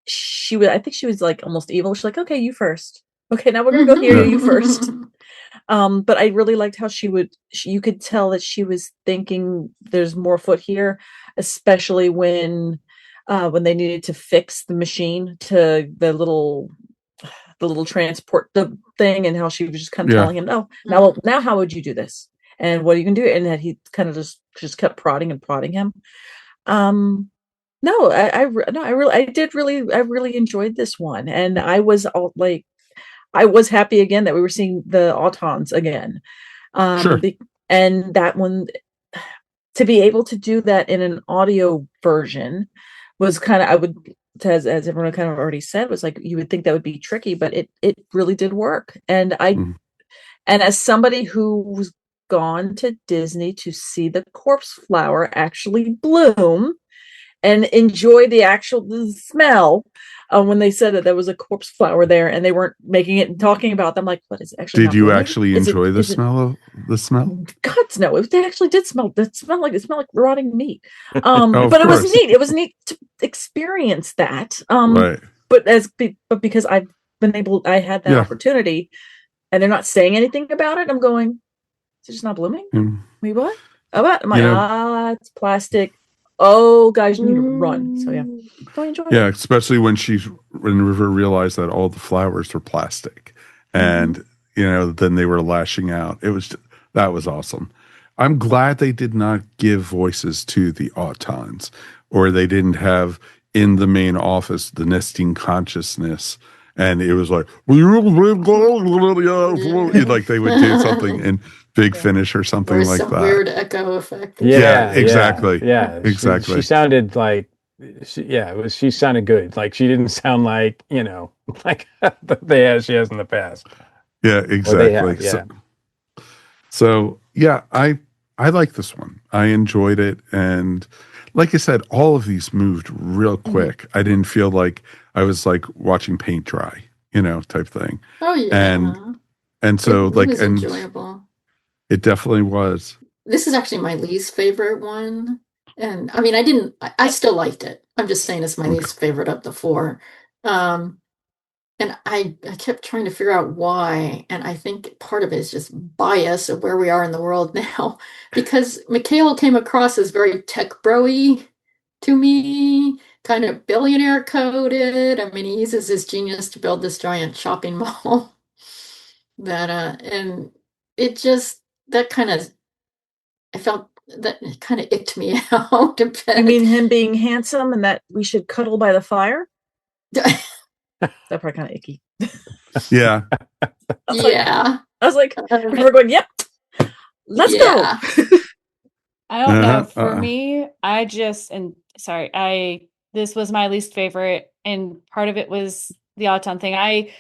she was. I think she was like almost evil. She's like, "Okay, you first. Okay, now we're gonna go here. You first." But I really liked how you could tell that she was thinking there's more foot here, especially when they needed to fix the machine to the little transport the thing, and how she was just kind of telling him, "No, now how would you do this? And what are you gonna do?" And that he kind of just kept prodding him. No, I really enjoyed this one, and I was happy again that we were seeing the Autons again. Sure. And that one, to be able to do that in an audio version was kind of, as everyone kind of already said, was like, you would think that would be tricky, but it really did work. And and as somebody who's gone to Disney to see the corpse flower actually bloom and enjoy the smell, when they said that there was a corpse flower there and they weren't making it and talking about them, like, what is it actually? Did you actually enjoy the smell? God's no! They actually did smell. It smelled like rotting meat. But course. It was neat. It was neat to experience that. Right. But because I had that opportunity, and they're not saying anything about it. I'm going, it's just not blooming. Wait, what? Oh, what? I'm like, it's plastic. Oh, guys, you need to run. So go enjoy it. Yeah, especially when River realized that all the flowers were plastic, and then they were lashing out. That was awesome. I'm glad they did not give voices to the Autons, or they didn't have in the main office the nesting consciousness, and it was like like they would do something in Big Finish or something like that. Weird echo effect. Yeah, exactly. Yeah, exactly. She sounded like she sounded good. Like she didn't sound like like she has in the past. Yeah, exactly. So yeah, I like this one. I enjoyed it, and like I said, all of these moved real quick. I didn't feel like I was like watching paint dry, type thing. Oh yeah, and so it was and enjoyable. It definitely was. This is actually my least favorite one. And I mean, I still liked it. I'm just saying it's my least favorite of the four. And I kept trying to figure out why. And I think part of it is just bias of where we are in the world now. Because Mikhail came across as very tech bro-y to me, kind of billionaire coded. I mean, he uses his genius to build this giant shopping mall. And it just, I felt that it kind of icked me out a bit. You mean him being handsome and that we should cuddle by the fire? That part kind of icky. Yeah. I was like, we're going, yep, let's go. I don't know. For me, this was my least favorite, and part of it was the Auton thing. I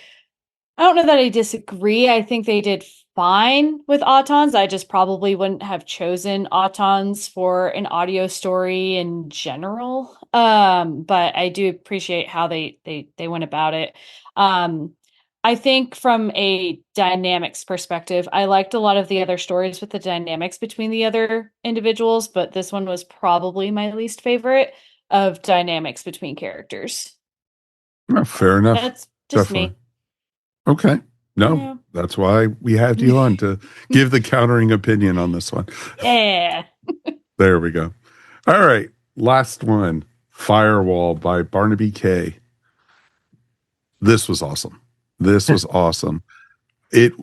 don't know that I disagree. I think they did fine with Autons. I just probably wouldn't have chosen Autons for an audio story in general. But I do appreciate how they went about it. I think from a dynamics perspective, I liked a lot of the other stories with the dynamics between the other individuals, but this one was probably my least favorite of dynamics between characters. Oh, fair enough. That's just me. Okay. No, that's why we had you on, to give the countering opinion on this one. Yeah. There we go. All right. Last one, Firewall by Barnaby K. This was awesome. It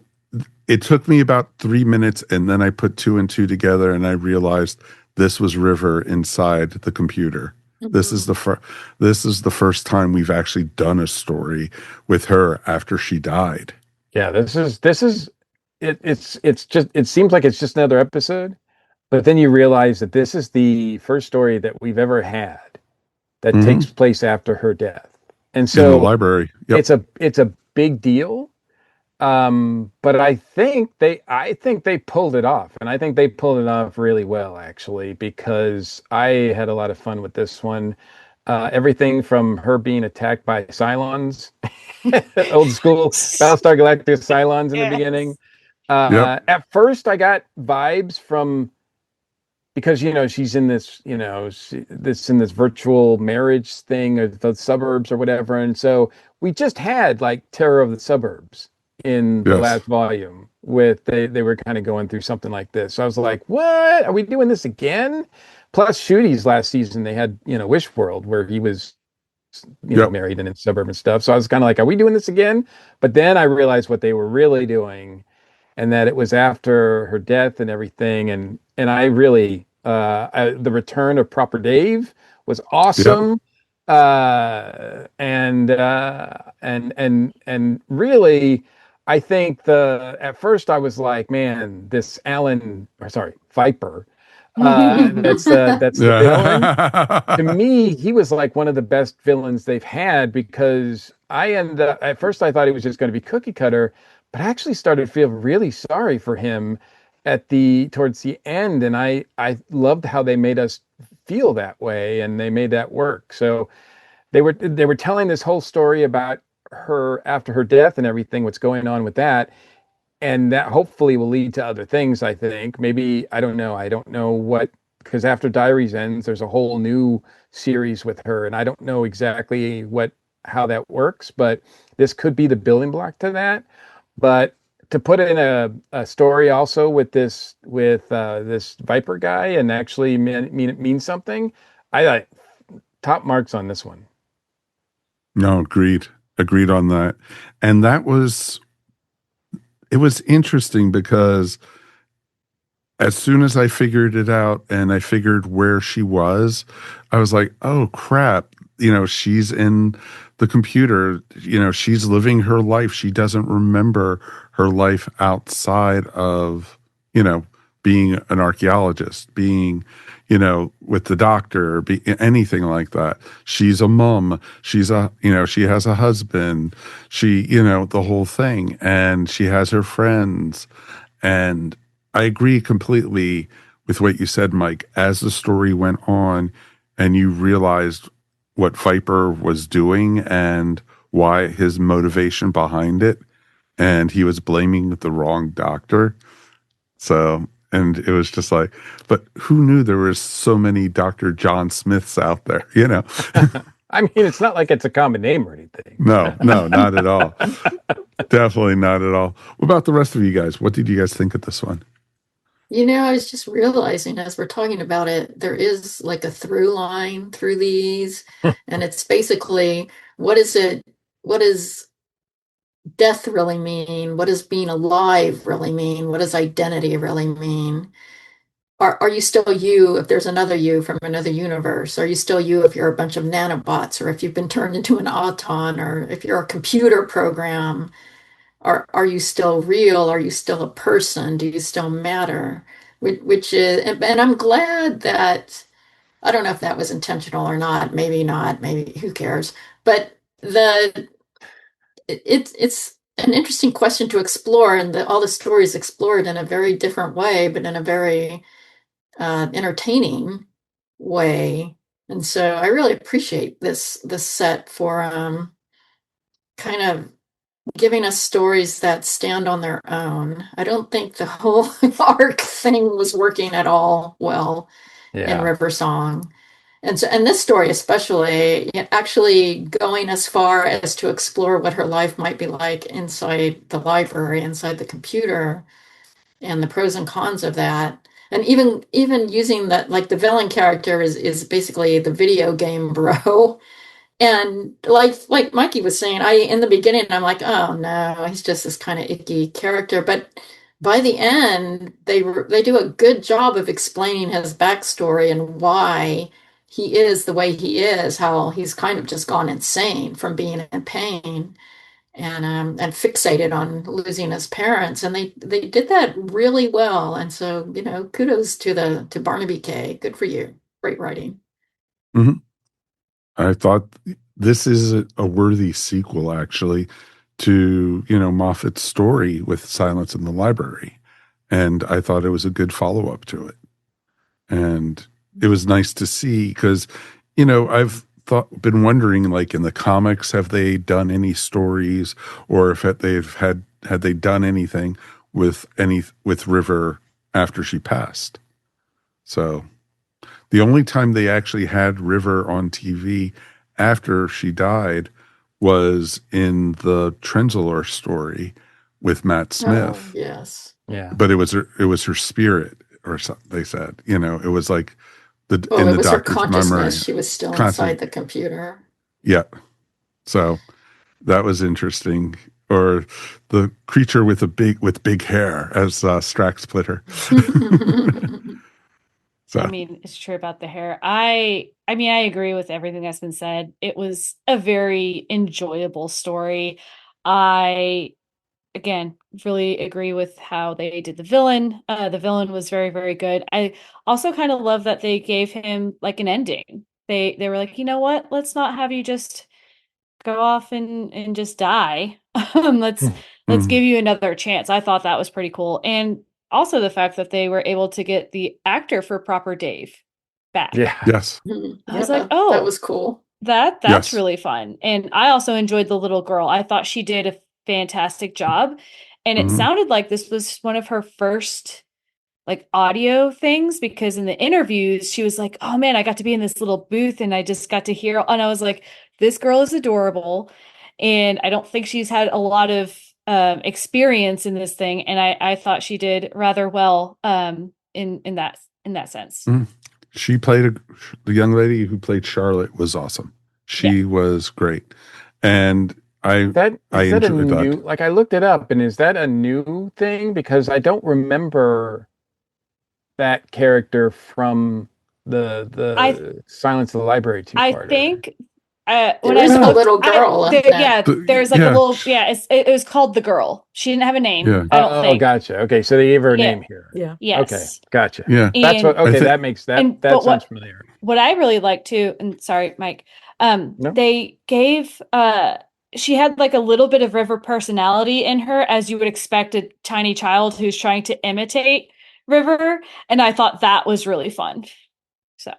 took me about 3 minutes, and then I put 2 and 2 together, and I realized this was River inside the computer. Mm-hmm. This is the first time we've actually done a story with her after she died. Yeah, this is it seems like it's just another episode, but then you realize that this is the first story that we've ever had that takes place after her death. And so in the library. Yep. It's a big deal. But I think they pulled it off, and I think they pulled it off really well, actually, because I had a lot of fun with this one. Everything from her being attacked by Cylons, old school Battlestar Galactica Cylons in the beginning. At first, I got vibes from, because she's in this this virtual marriage thing, or the suburbs or whatever, and so we just had like Terror of the Suburbs in the last volume. With they were kind of going through something like this, so I was like, what are we doing this again? Plus Shooty's last season, they had Wish World, where he was married and in suburban stuff, so I was kind of like, are we doing this again? But then I realized what they were really doing, and that it was after her death and everything. And I really, the return of Proper Dave was awesome. And really, I think at first I was like, man, this Viper, that's the villain. To me, he was like one of the best villains they've had, because at first I thought he was just going to be cookie cutter, but I actually started to feel really sorry for him towards the end, and I loved how they made us feel that way, and they made that work. So they were telling this whole story about her after her death and everything, what's going on with that, and that hopefully will lead to other things. I think maybe, I don't know what, because after Diaries ends, there's a whole new series with her, and I don't know exactly how that works, but this could be the building block to that. But to put in a story also with this Viper guy and actually mean something, I like top marks on this one. No, agreed on that. And it was interesting, because as soon as I figured it out and I figured where she was, I was like, oh crap, she's in the computer, she's living her life. She doesn't remember her life outside of, being an archaeologist, being, with the doctor, or anything like that. She's a mom. She's she has a husband. She, the whole thing. And she has her friends. And I agree completely with what you said, Mike. As the story went on and you realized what Viper was doing and why, his motivation behind it, and he was blaming the wrong doctor. So, and it was just like, but who knew there was so many Dr. John Smiths out there, I mean, it's not like it's a common name or anything. No, not at all. Definitely not at all. What about the rest of you guys? What did you guys think of this one? I was just realizing as we're talking about it, there is like a through line through these, and it's basically, what does death really mean? What does being alive really mean? What does identity really mean? Are you still you if there's another you from another universe? Are you still you if you're a bunch of nanobots, or if you've been turned into an auton, or if you're a computer program? Are you still real? Are you still a person? Do you still matter? Which is, and I'm glad that, I don't know if that was intentional or not. Maybe not. Maybe, who cares? But it's an interesting question to explore, and all the stories explored in a very different way, but in a very entertaining way. And so I really appreciate this set for kind of giving us stories that stand on their own. I don't think the whole arc thing was working at all well in River Song. And this story especially, actually going as far as to explore what her life might be like inside the library, inside the computer, and the pros and cons of that. And even using that, like the villain character is basically the video game bro. And like Mikey was saying, in the beginning, I'm like, oh no, he's just this kind of icky character. But by the end, they do a good job of explaining his backstory and why he is the way he is, how he's kind of just gone insane from being in pain. and fixated on losing his parents, and they did that really well. And so, kudos to Barnaby Kay. Good for you. Great writing. Mm-hmm. I thought this is a worthy sequel, actually, to Moffat's story with Silence in the Library, and I thought it was a good follow-up to it. And it was nice to see because, I've been wondering, like in the comics, have they done any stories, or if they've had they done anything with River after she passed? So the only time they actually had River on TV after she died was in the Trenzalore story with Matt Smith. Oh, yes. Yeah. But it was her spirit, or something. They said, it was like in it the was her doctor's consciousness. memory. She was still inside the computer. Yeah. So that was interesting. Or the creature with big hair, as Strax put her. So. I mean, it's true about the hair. I agree with everything that's been said. It was a very enjoyable story. I, again, really agree with how they did the villain. The villain was very, very good. I also kind of love that they gave him like an ending. They were like, you know what? Let's not have you just go off and just die. Let's give you another chance. I thought that was pretty cool. And also the fact that they were able to get the actor for Proper Dave back. Yeah. Yes. I was like, oh, that was cool. That's really fun. And I also enjoyed the little girl. I thought she did a fantastic job. And it sounded like this was one of her first like audio things, because in the interviews she was like, oh man, I got to be in this little booth and I just got to hear, and I was like, this girl is adorable. And I don't think she's had a lot of experience in this thing, and I thought she did rather well in that sense. She played the young lady who played Charlotte was awesome. She was great, and I enjoyed that. Like, I looked it up, and is that a new thing? Because I don't remember that character from the Silence of the Library two-parter. I think when I saw a little girl. There's like a little, it was called The Girl. She didn't have a name. Yeah. I don't think. Gotcha. Okay, so they gave her a name here. Yeah. Yes. Okay, gotcha. Yeah. That's what. Okay, that makes that sounds familiar. What I really like too, and sorry, Mike, they gave she had like a little bit of River personality in her, as you would expect a tiny child who's trying to imitate River, and I thought that was really fun. So,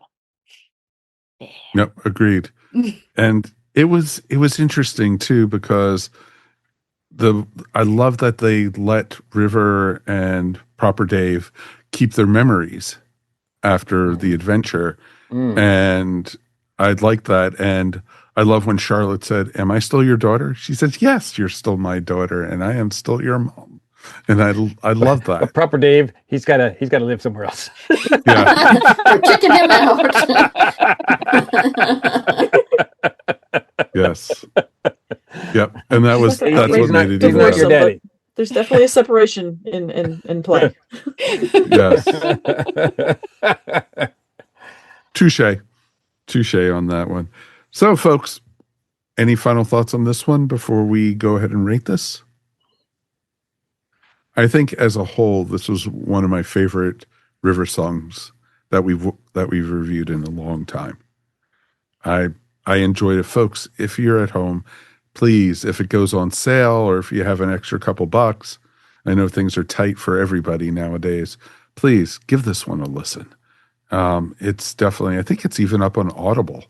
yeah. Yep, agreed. And it was interesting too, because I love that they let River and Proper Dave keep their memories after the adventure, and I like that. And I love when Charlotte said, "Am I still your daughter?" She says, "Yes, you're still my daughter, and I am still your mom." And I love that. But Proper Dave, he's got to live somewhere else. Yeah. We're kicking him out. Yes. Yep. And that's what made it even better. Your daddy. There's definitely a separation in play. Yes. Touche on that one. So, folks, any final thoughts on this one before we go ahead and rate this? I think as a whole, this was one of my favorite River songs that we've reviewed in a long time. I enjoyed it, folks. If you're at home, please, if it goes on sale or if you have an extra couple bucks, I know things are tight for everybody nowadays, please give this one a listen. It's definitely, I think it's even up on Audible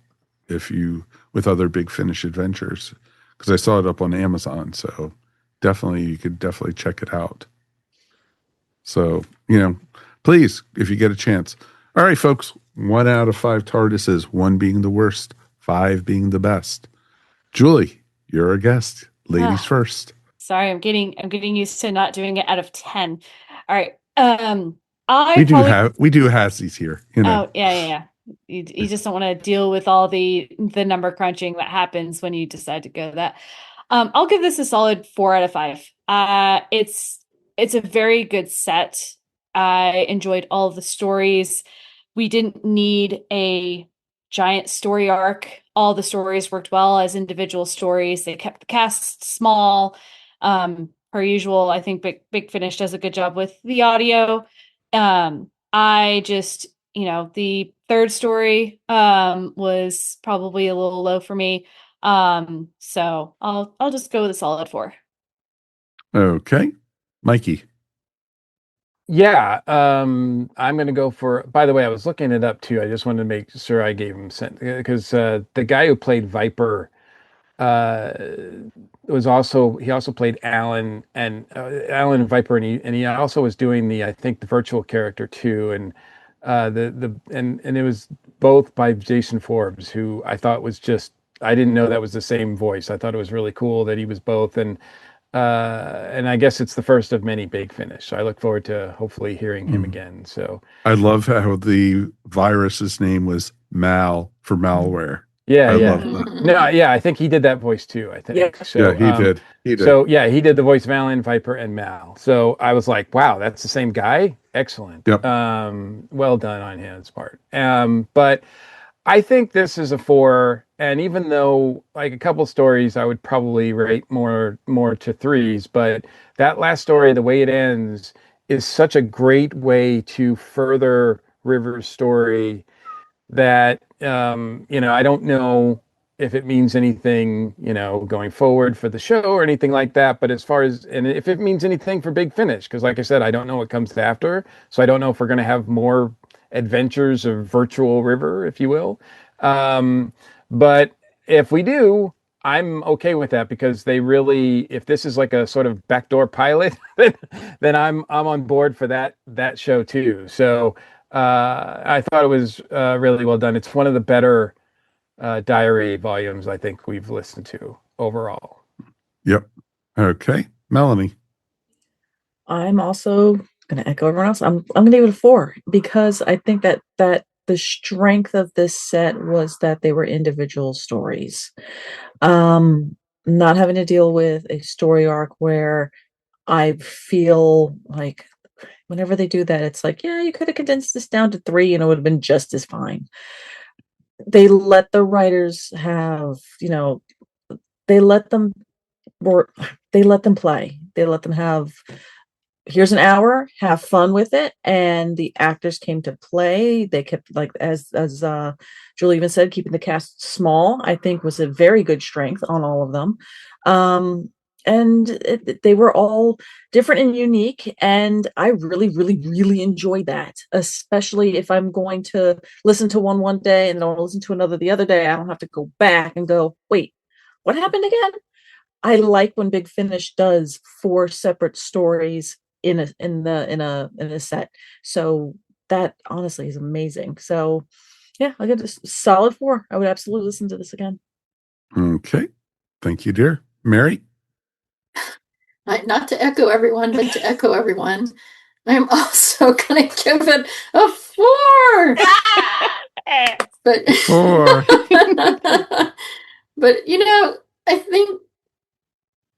with other Big Finish adventures, because I saw it up on Amazon. So you could definitely check it out. So, please, if you get a chance. All right, folks, 1 out of 5 TARDISes, 1 being the worst, 5 being the best. Julie, you're a guest. Ladies first. Sorry, I'm getting used to not doing it out of 10. All right. We do Hassies here. Oh, yeah. You just don't want to deal with all the number crunching that happens when you decide to go that. I'll give this a solid 4 out of 5. It's a very good set. I enjoyed all of the stories. We didn't need a giant story arc all the stories worked well as individual stories. They kept the cast small. Per usual, I think Big Finish does a good job with the audio. I just, the third story was probably a little low for me. So I'll just go with a solid 4. Okay. Mikey. Yeah, I'm going to go for. By the way, I was looking it up too. I just wanted to make sure I gave him because the guy who played Viper he also played Alan and Alan and Viper, and he also was doing I think the virtual character too, and and it was both by Jason Forbes, who I thought was just. I didn't know that was the same voice. I thought it was really cool that he was both, and I guess it's the first of many Big Finish. So I look forward to hopefully hearing him again. So I love how the virus's name was Mal for malware. Yeah, I yeah. love that. No, yeah, I think he did that voice too. I think. Yeah. So, He did. He did. So yeah, he did the voice of Alan, Viper, and Mal. So I was like, wow, that's the same guy. Excellent. Yep. Well done on his part. But I think this is a 4. And even though like a couple stories I would probably rate more to 3s, but that last story, the way it ends, is such a great way to further River's story that I don't know if it means anything, going forward for the show or anything like that. But as far as, and if it means anything for Big Finish, because like I said, I don't know what comes after. So I don't know if we're going to have more adventures of virtual River, if you will. But if we do, I'm okay with that, because they really, if this is like a sort of backdoor pilot, then I'm on board for that show too. So I thought it was really well done. It's one of the better diary volumes I think we've listened to overall. Yep. Okay. Melanie. I'm also going to echo everyone else. I'm going to give it a 4, because I think that the strength of this set was that they were individual stories. Not having to deal with a story arc where I feel like whenever they do that, it's like, yeah, you could have condensed this down to 3 and it would have been just as fine. They let the writers have, they let them play. They let them have, here's an hour, have fun with it. And the actors came to play. They kept, like, as Julie even said, keeping the cast small, I think was a very good strength on all of them. And they were all different and unique. And I really, really, really enjoyed that, especially if I'm going to listen to one day and then I'll listen to another the other day. I don't have to go back and go, wait, what happened again? I like when Big Finish does 4 separate stories in a set. So that honestly is amazing. So yeah, I'll give this a solid 4. I would absolutely listen to this again. Okay. Thank you, dear. Mary? Not to echo everyone, but to echo everyone, I'm also going to give it a 4. But 4. But I think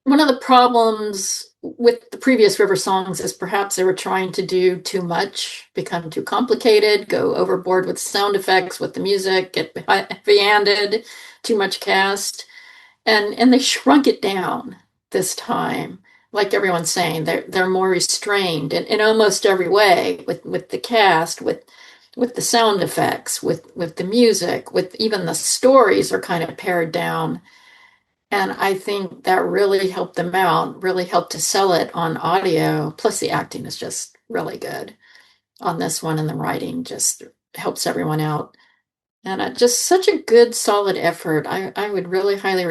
one of the problems with the previous River songs is perhaps they were trying to do too much, become too complicated, go overboard with sound effects, with the music, get heavy-handed, too much cast, and they shrunk it down this time. Like everyone's saying, they're more restrained in almost every way, with the cast, with the sound effects, with the music, with even the stories are kind of pared down. And I think that really helped them out, really helped to sell it on audio. Plus the acting is just really good on this one, and the writing just helps everyone out. And just such a good, solid effort. I would really highly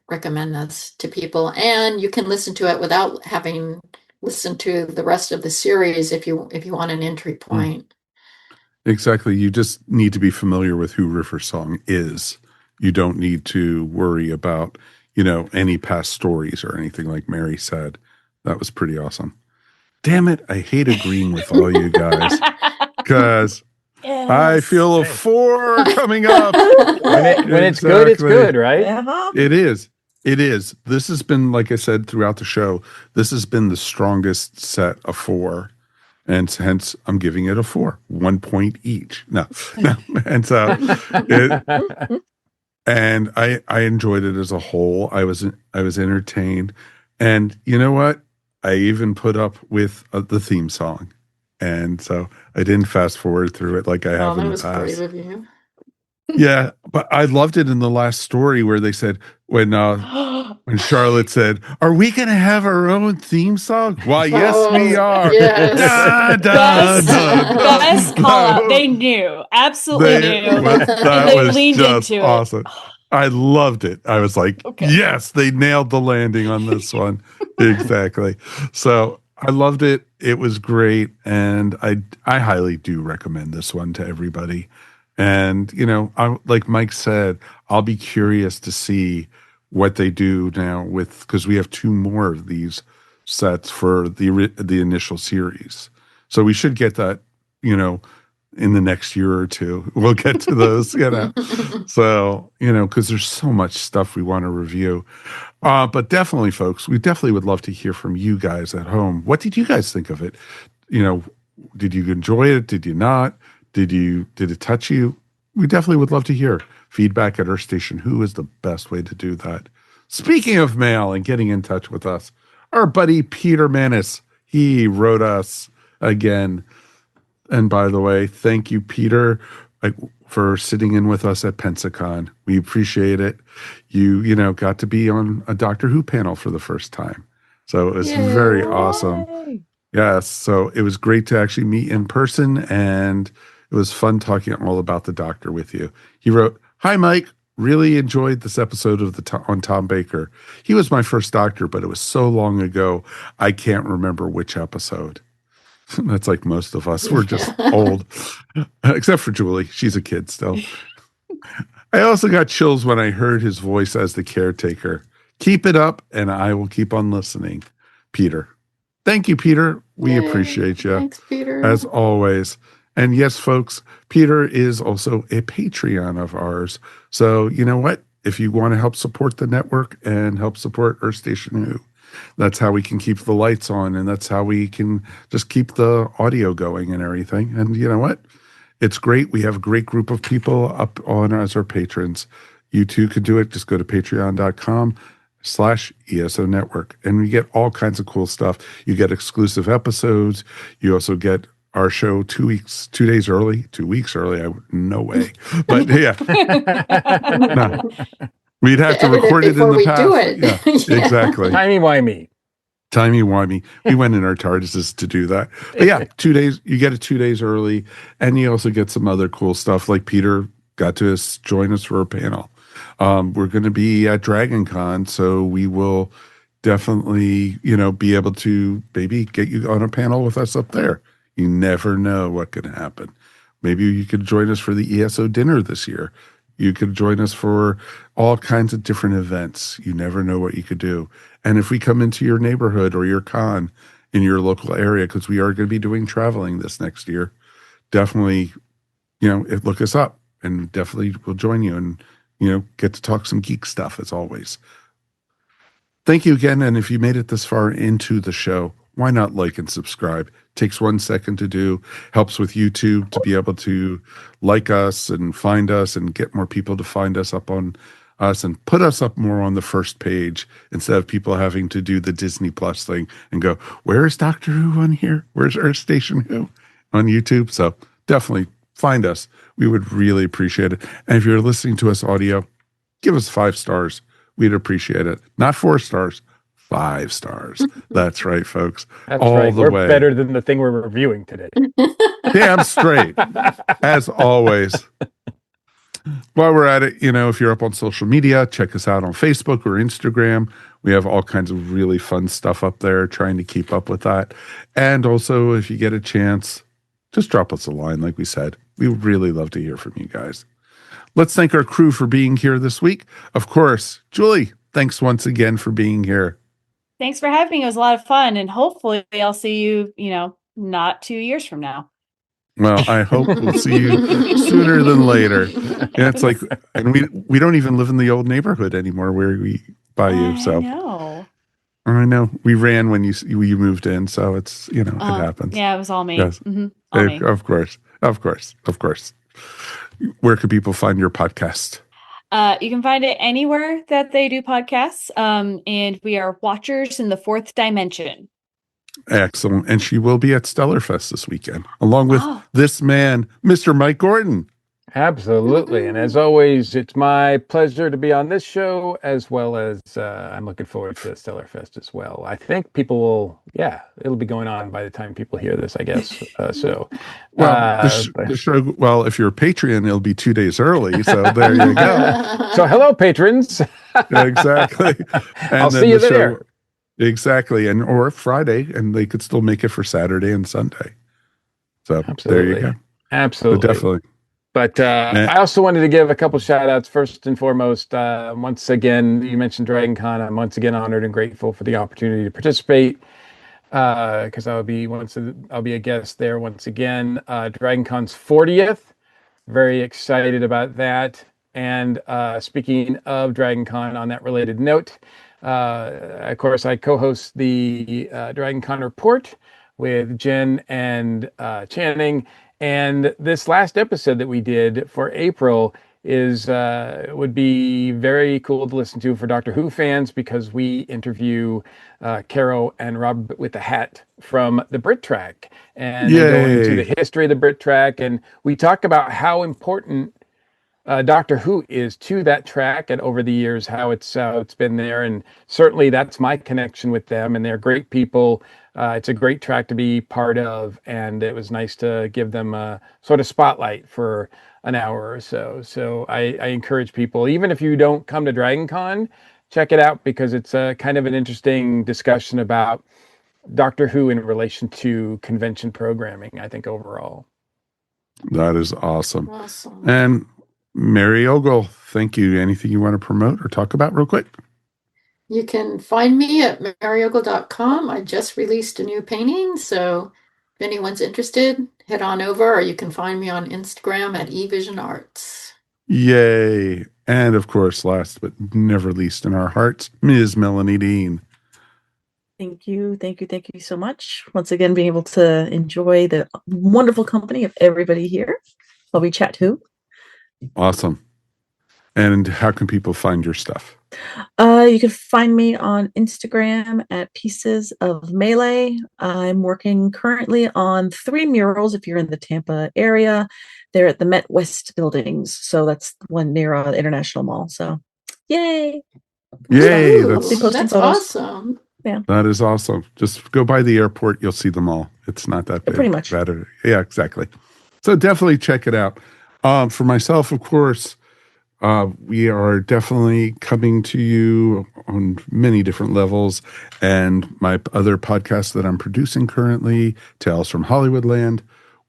recommend this to people. And you can listen to it without having listened to the rest of the series if you want an entry point. Exactly. You just need to be familiar with who River Song is. You don't need to worry about, any past stories or anything, like Mary said. That was pretty awesome. Damn it. I hate agreeing with all you guys, because yes. I feel a 4 coming up. When it's good, it's good, right? Uh-huh. It is. It is. This has been, like I said, throughout the show, this has been the strongest set of 4. And hence, I'm giving it a 4, 1 point each. No. And so, and I enjoyed it as a whole. I was entertained, and you know what? I even put up with the theme song, and so I didn't fast forward through it like I have in the past. That was brave of you. Yeah, but I loved it in the last story where they said when Charlotte said, "Are we going to have our own theme song?" Why, yes, we are. Yes. Best call out. They knew, absolutely knew. That they was leaned just into awesome. I loved it. I was like, yes, they nailed the landing on this one. Exactly. So I loved it. It was great, and I highly do recommend this one to everybody. And, you know, like Mike said, I'll be curious to see what they do now because we have 2 more of these sets for the initial series. So we should get that, you know, in the next year or 2. We'll get to those, you know. So, you know, because there's so much stuff we want to review. But definitely, folks, we definitely would love to hear from you guys at home. What did you guys think of it? You know, did you enjoy it? Did you not? Did it touch you? We definitely would love to hear feedback at our station. Who is the best way to do that? Speaking of mail and getting in touch with us, our buddy Peter Manis, he wrote us again. And by the way, thank you, Peter, for sitting in with us at Pensacon. We appreciate it. You know, got to be on a Doctor Who panel for the first time. So it was very awesome. Yes. So it was great to actually meet in person, and it was fun talking all about the Doctor with you. He wrote, "Hi, Mike. Really enjoyed this episode of on Tom Baker. He was my first Doctor, but it was so long ago, I can't remember which episode." That's like most of us. We're just old, except for Julie. She's a kid still. I also got chills when I heard his voice as the caretaker. Keep it up, and I will keep on listening. Peter. Thank you, Peter. We appreciate you. Thanks, Peter. As always. And yes, folks, Peter is also a Patreon of ours. So you know what? If you want to help support the network and help support Earth Station Who, that's how we can keep the lights on, and that's how we can just keep the audio going and everything. And you know what? It's great. We have a great group of people up on as our patrons. You too could do it. Just go to patreon.com/ESO Network. And we get all kinds of cool stuff. You get exclusive episodes. You also get our show 2 weeks early. No way. But yeah. No. We'd have to record it in the past. Do it. Yeah, exactly. Timey-wimey. We went in our TARDISes to do that. But yeah, 2 days, you get it 2 days early, and you also get some other cool stuff, like Peter got to join us for a panel. We're going to be at Dragon Con, so we will definitely, you know, be able to maybe get you on a panel with us up there. You never know what can happen. Maybe you could join us for the ESO dinner this year. You could join us for all kinds of different events. You never know what you could do. And if we come into your neighborhood or your con in your local area, because we are going to be doing traveling this next year, definitely, you know, look us up, and definitely we'll join you and, you know, get to talk some geek stuff as always. Thank you again. And if you made it this far into the show, why not like and subscribe? Takes 1 second to do, helps with YouTube to be able to like us and find us and get more people to find us up on us and put us up more on the first page instead of people having to do the Disney Plus thing and go, where is Doctor Who on here? Where's Earth Station Who on YouTube? So definitely find us. We would really appreciate it. And if you're listening to us audio, give us 5 stars. We'd appreciate it. Not 4 stars. 5 stars. That's right, folks. That's all right. the We're way. better than the thing we're reviewing today. Damn straight. As always. While we're at it, you know, if you're up on social media, check us out on Facebook or Instagram. We have all kinds of really fun stuff up there, trying to keep up with that. And also, if you get a chance, just drop us a line, like we said. We would really love to hear from you guys. Let's thank our crew for being here this week. Of course, Julie, thanks once again for being here. Thanks for having me. It was a lot of fun, and hopefully I'll see you, you know, not 2 years from now. Well, I hope we'll see you sooner than later. Yeah, it's like, and we don't even live in the old neighborhood anymore where we by you. So I know we ran when you moved in, so it's, you know, it happens. Yeah, it was all me. Yes. All me. Of course. Where can people find your podcast? You can find it anywhere that they do podcasts. And we are Watchers in the Fourth Dimension. Excellent. And she will be at Stellarfest this weekend, along with this man, Mr. Mike Gordon. Absolutely. And as always, it's my pleasure to be on this show, as well as I'm looking forward to Stellarfest as well. I think people will, it'll be going on by the time people hear this, I guess. The show, well, if you're a Patreon, it'll be 2 days early. So there you go. So hello, patrons. Exactly. And I'll see you there. Exactly. Or Friday, and they could still make it for Saturday and Sunday. So Absolutely. There you go. Absolutely. So definitely. But I also wanted to give a couple shout outs. First and foremost, once again, you mentioned Dragon Con. I'm once again honored and grateful for the opportunity to participate because I'll be a guest there once again. Dragon Con's 40th. Very excited about that. And speaking of Dragon Con, on that related note, of course, I co-host the Dragon Con Report with Jen and Channing. And this last episode that we did for April would be very cool to listen to for Doctor Who fans, because we interview Caro and Rob with the Hat from the Brit Track, and they go into the history of the Brit Track, and we talk about how important Doctor Who is to that track, and over the years how it's been there, and certainly that's my connection with them, and they're great people. It's a great track to be part of, and it was nice to give them a sort of spotlight for an hour or so. So I encourage people, even if you don't come to Dragon Con, check it out, because it's a kind of an interesting discussion about Doctor Who in relation to convention programming, I think, overall. That is awesome. And Mary Ogle, thank you. Anything you want to promote or talk about real quick? You can find me at maryogle.com. I just released a new painting, so if anyone's interested, head on over, or you can find me on Instagram at eVisionArts. Yay. And of course, last but never least in our hearts, Ms. Melanie Dean. Thank you so much. Once again, being able to enjoy the wonderful company of everybody here while we chat Who. Awesome. And how can people find your stuff? You can find me on Instagram at Pieces of Melee. I'm working currently on 3 murals. If you're in the Tampa area, they're at the Met West buildings. So that's one near the International Mall. So yay. Yay. That's awesome. Yeah. That is awesome. Just go by the airport. You'll see them all. It's not that big. Pretty much. Yeah, exactly. So definitely check it out. For myself, of course, we are definitely coming to you on many different levels. And my other podcast that I'm producing currently, Tales from Hollywoodland,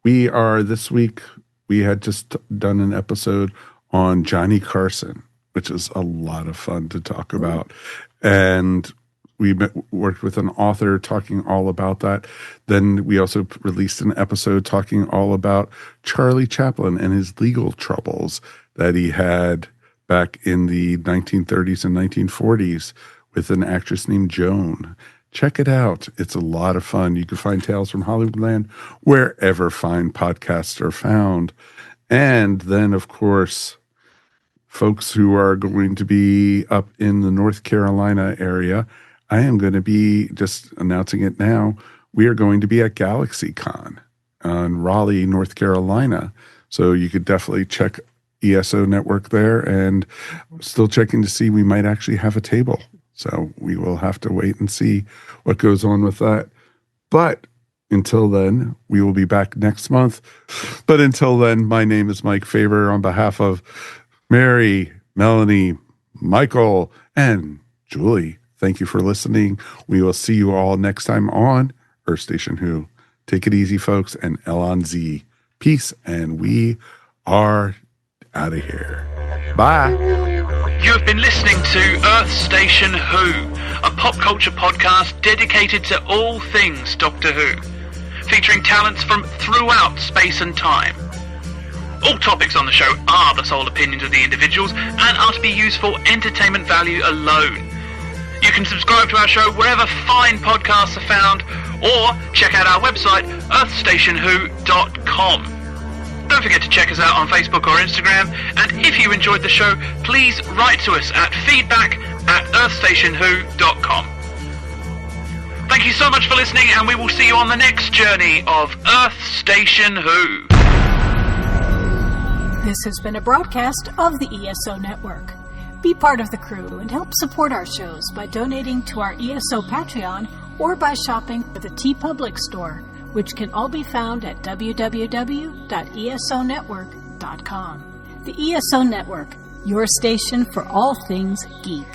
this week, we had just done an episode on Johnny Carson, which is a lot of fun to talk about. And we worked with an author talking all about that. Then we also released an episode talking all about Charlie Chaplin and his legal troubles that he had back in the 1930s and 1940s with an actress named Joan. Check it out. It's a lot of fun. You can find Tales from Hollywoodland wherever fine podcasts are found. And then, of course, folks who are going to be up in the North Carolina area, I am going to be, just announcing it now, we are going to be at GalaxyCon in Raleigh, North Carolina. So you could definitely check ESO Network there, and still checking to see we might actually have a table. So we will have to wait and see what goes on with that. But until then, we will be back next month. But until then, my name is Mike Faber on behalf of Mary, Melanie, Michael, and Julie. Thank you for listening. We will see you all next time on Earth Station Who. Take it easy, folks, and L on Z. Peace, and we are out of here. Bye. You've been listening to Earth Station Who, a pop culture podcast dedicated to all things Doctor Who, featuring talents from throughout space and time. All topics on the show are the sole opinions of the individuals and are to be used for entertainment value alone. You can subscribe to our show wherever fine podcasts are found, or check out our website, earthstationwho.com. Don't forget to check us out on Facebook or Instagram, and if you enjoyed the show, please write to us at feedback@earthstationwho.com. Thank you so much for listening, and we will see you on the next journey of Earth Station Who. This has been a broadcast of the ESO Network. Be part of the crew and help support our shows by donating to our ESO Patreon or by shopping at the TeePublic store, which can all be found at www.esonetwork.com. The ESO Network, your station for all things geek.